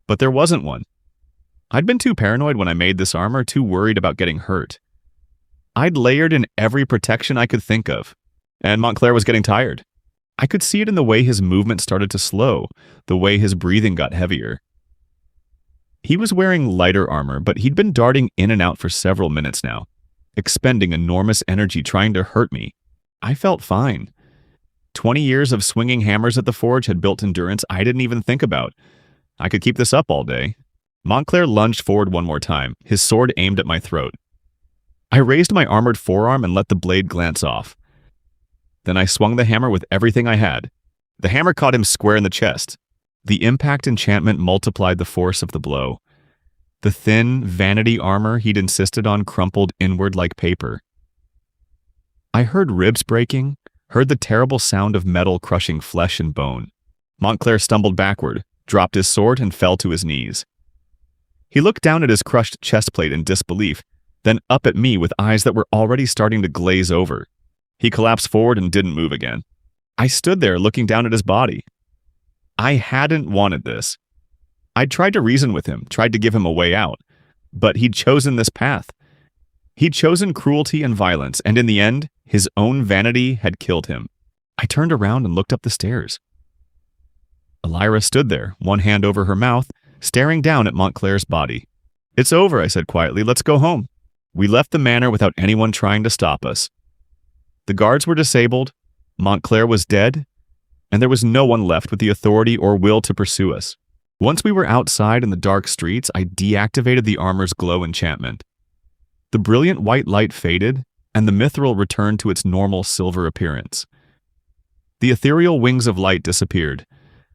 But there wasn't one. I'd been too paranoid when I made this armor, too worried about getting hurt. I'd layered in every protection I could think of, and Montclair was getting tired. I could see it in the way his movement started to slow, the way his breathing got heavier. He was wearing lighter armor, but he'd been darting in and out for several minutes now, expending enormous energy trying to hurt me. I felt fine. 20 years of swinging hammers at the forge had built endurance I didn't even think about. I could keep this up all day. Montclair lunged forward one more time, his sword aimed at my throat. I raised my armored forearm and let the blade glance off. Then I swung the hammer with everything I had. The hammer caught him square in the chest. The impact enchantment multiplied the force of the blow. The thin, vanity armor he'd insisted on crumpled inward like paper. I heard ribs breaking, heard the terrible sound of metal crushing flesh and bone. Montclair stumbled backward, dropped his sword, and fell to his knees. He looked down at his crushed chest plate in disbelief, then up at me with eyes that were already starting to glaze over. He collapsed forward and didn't move again. I stood there looking down at his body. I hadn't wanted this. I'd tried to reason with him, tried to give him a way out, but he'd chosen this path. He'd chosen cruelty and violence, and in the end, his own vanity had killed him. I turned around and looked up the stairs. Elira stood there, one hand over her mouth, staring down at Montclair's body. It's over, I said quietly. Let's go home. We left the manor without anyone trying to stop us. The guards were disabled, Montclair was dead, and there was no one left with the authority or will to pursue us. Once we were outside in the dark streets, I deactivated the armor's glow enchantment. The brilliant white light faded, and the mithril returned to its normal silver appearance. The ethereal wings of light disappeared.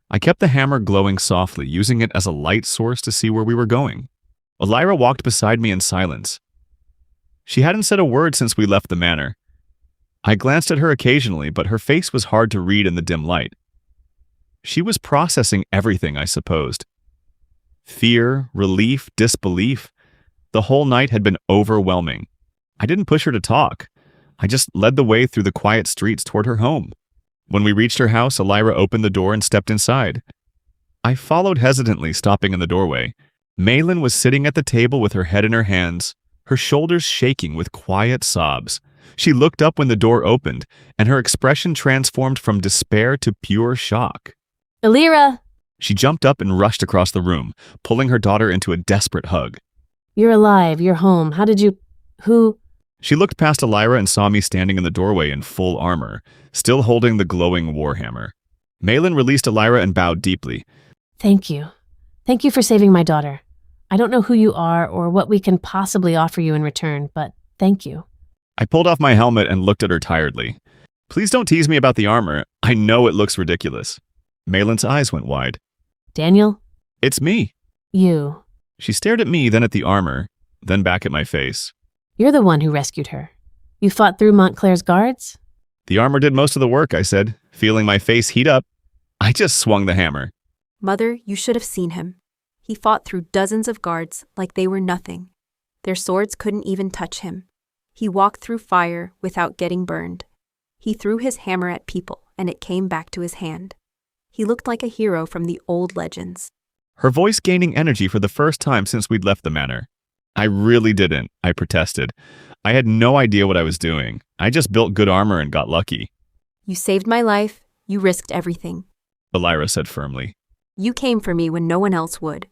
I kept the hammer glowing softly, using it as a light source to see where we were going. Elira walked beside me in silence. She hadn't said a word since we left the manor. I glanced at her occasionally, but her face was hard to read in the dim light. She was processing everything, I supposed. Fear, relief, disbelief. The whole night had been overwhelming. I didn't push her to talk. I just led the way through the quiet streets toward her home. When we reached her house, Elira opened the door and stepped inside. I followed hesitantly, stopping in the doorway. Malin was sitting at the table with her head in her hands, her shoulders shaking with quiet sobs. She looked up when the door opened, and her expression transformed from despair to pure shock. Elira! She jumped up and rushed across the room, pulling her daughter into a desperate hug. You're alive. You're home. How did you... Who... She looked past Elira and saw me standing in the doorway in full armor, still holding the glowing warhammer. Malin released Elira and bowed deeply. Thank you. Thank you for saving my daughter. I don't know who you are or what we can possibly offer you in return, but thank you. I pulled off my helmet and looked at her tiredly. Please don't tease me about the armor. I know it looks ridiculous. Malin's eyes went wide. Daniel? It's me. You. She stared at me, then at the armor, then back at my face. You're the one who rescued her. You fought through Montclair's guards? The armor did most of the work, I said, feeling my face heat up. I just swung the hammer. Mother, you should have seen him. He fought through dozens of guards like they were nothing. Their swords couldn't even touch him. He walked through fire without getting burned. He threw his hammer at people, and it came back to his hand. He looked like a hero from the old legends. Her voice gaining energy for the first time since we'd left the manor. I really didn't, I protested. I had no idea what I was doing. I just built good armor and got lucky. You saved my life. You risked everything. Elira said firmly. You came for me when no one else would.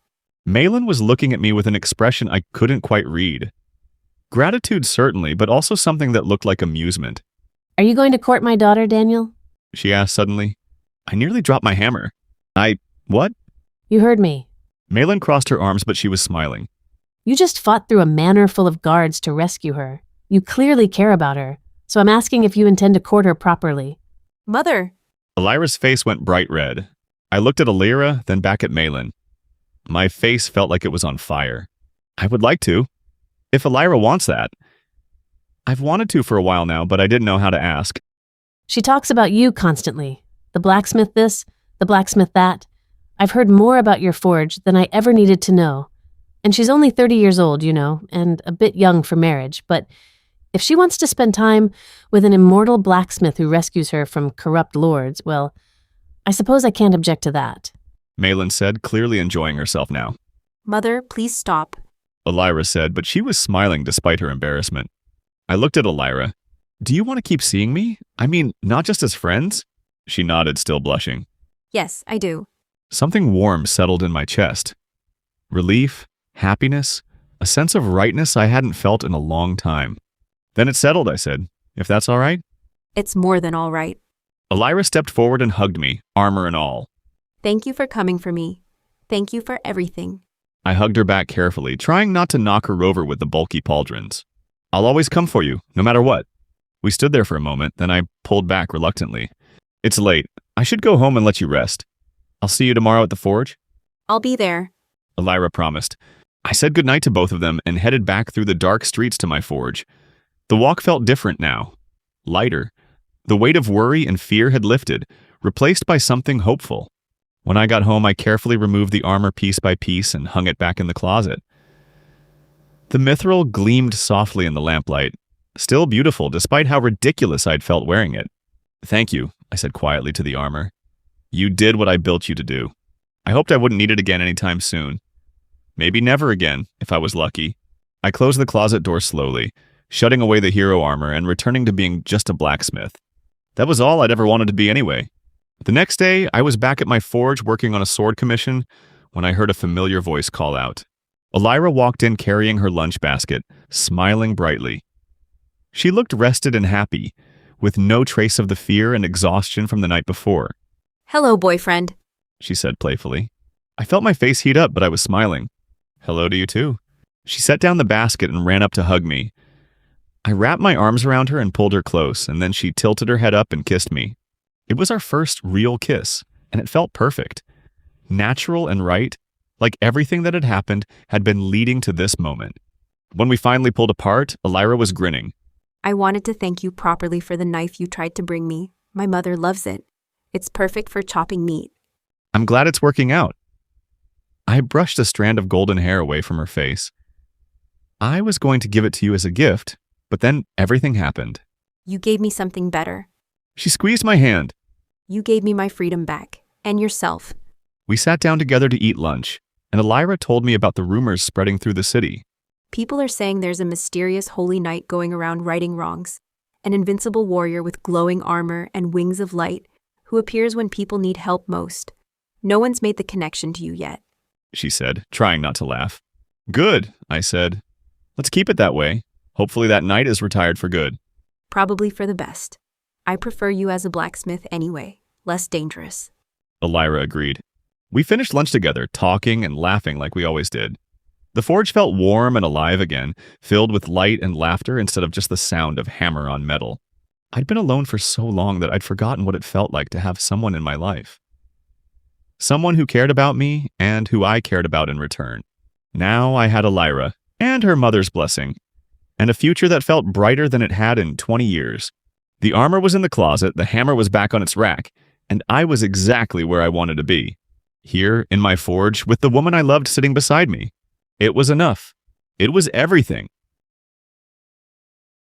Malin was looking at me with an expression I couldn't quite read. Gratitude certainly, but also something that looked like amusement. Are you going to court my daughter, Daniel? She asked suddenly. I nearly dropped my hammer. What? You heard me. Malin crossed her arms, but she was smiling. You just fought through a manor full of guards to rescue her. You clearly care about her, so I'm asking if you intend to court her properly. Mother! Elira's face went bright red. I looked at Elira, then back at Malin. My face felt like it was on fire. I would like to. If Elira wants that. I've wanted to for a while now, but I didn't know how to ask. She talks about you constantly. The blacksmith this, the blacksmith that. I've heard more about your forge than I ever needed to know. And she's only 30 years old, you know, and a bit young for marriage, but if she wants to spend time with an immortal blacksmith who rescues her from corrupt lords, well, I suppose I can't object to that. Malin said, clearly enjoying herself now. Mother, please stop. Elira said, but she was smiling despite her embarrassment. I looked at Elira. Do you want to keep seeing me? I mean, not just as friends? She nodded, still blushing. Yes, I do. Something warm settled in my chest. Relief, happiness, a sense of rightness I hadn't felt in a long time. Then it settled, I said, if that's all right. It's more than all right. Elira stepped forward and hugged me, armor and all. Thank you for coming for me. Thank you for everything. I hugged her back carefully, trying not to knock her over with the bulky pauldrons. I'll always come for you, no matter what. We stood there for a moment, then I pulled back reluctantly. It's late. I should go home and let you rest. I'll see you tomorrow at the forge. I'll be there. Elira promised. I said goodnight to both of them and headed back through the dark streets to my forge. The walk felt different now. Lighter. The weight of worry and fear had lifted, replaced by something hopeful. When I got home, I carefully removed the armor piece by piece and hung it back in the closet. The mithril gleamed softly in the lamplight, still beautiful despite how ridiculous I'd felt wearing it. Thank you, I said quietly to the armor. You did what I built you to do. I hoped I wouldn't need it again anytime soon. Maybe never again, if I was lucky. I closed the closet door slowly, shutting away the hero armor and returning to being just a blacksmith. That was all I'd ever wanted to be anyway. The next day, I was back at my forge working on a sword commission when I heard a familiar voice call out. Elira walked in carrying her lunch basket, smiling brightly. She looked rested and happy, with no trace of the fear and exhaustion from the night before. Hello, boyfriend, she said playfully. I felt my face heat up, but I was smiling. Hello to you too. She set down the basket and ran up to hug me. I wrapped my arms around her and pulled her close, and then she tilted her head up and kissed me. It was our first real kiss, and it felt perfect. Natural and right, like everything that had happened had been leading to this moment. When we finally pulled apart, Elira was grinning. I wanted to thank you properly for the knife you tried to bring me. My mother loves it. It's perfect for chopping meat. I'm glad it's working out. I brushed a strand of golden hair away from her face. I was going to give it to you as a gift, but then everything happened. You gave me something better. She squeezed my hand. You gave me my freedom back, and yourself. We sat down together to eat lunch, and Elira told me about the rumors spreading through the city. People are saying there's a mysterious holy knight going around righting wrongs, an invincible warrior with glowing armor and wings of light who appears when people need help most. No one's made the connection to you yet, she said, trying not to laugh. Good, I said. Let's keep it that way. Hopefully that knight is retired for good. Probably for the best. I prefer you as a blacksmith anyway, less dangerous. Elira agreed. We finished lunch together, talking and laughing like we always did. The forge felt warm and alive again, filled with light and laughter instead of just the sound of hammer on metal. I'd been alone for so long that I'd forgotten what it felt like to have someone in my life. Someone who cared about me and who I cared about in return. Now I had Elira and her mother's blessing, and a future that felt brighter than it had in 20 years. The armor was in the closet, the hammer was back on its rack, and I was exactly where I wanted to be. Here, in my forge, with the woman I loved sitting beside me. It was enough. It was everything.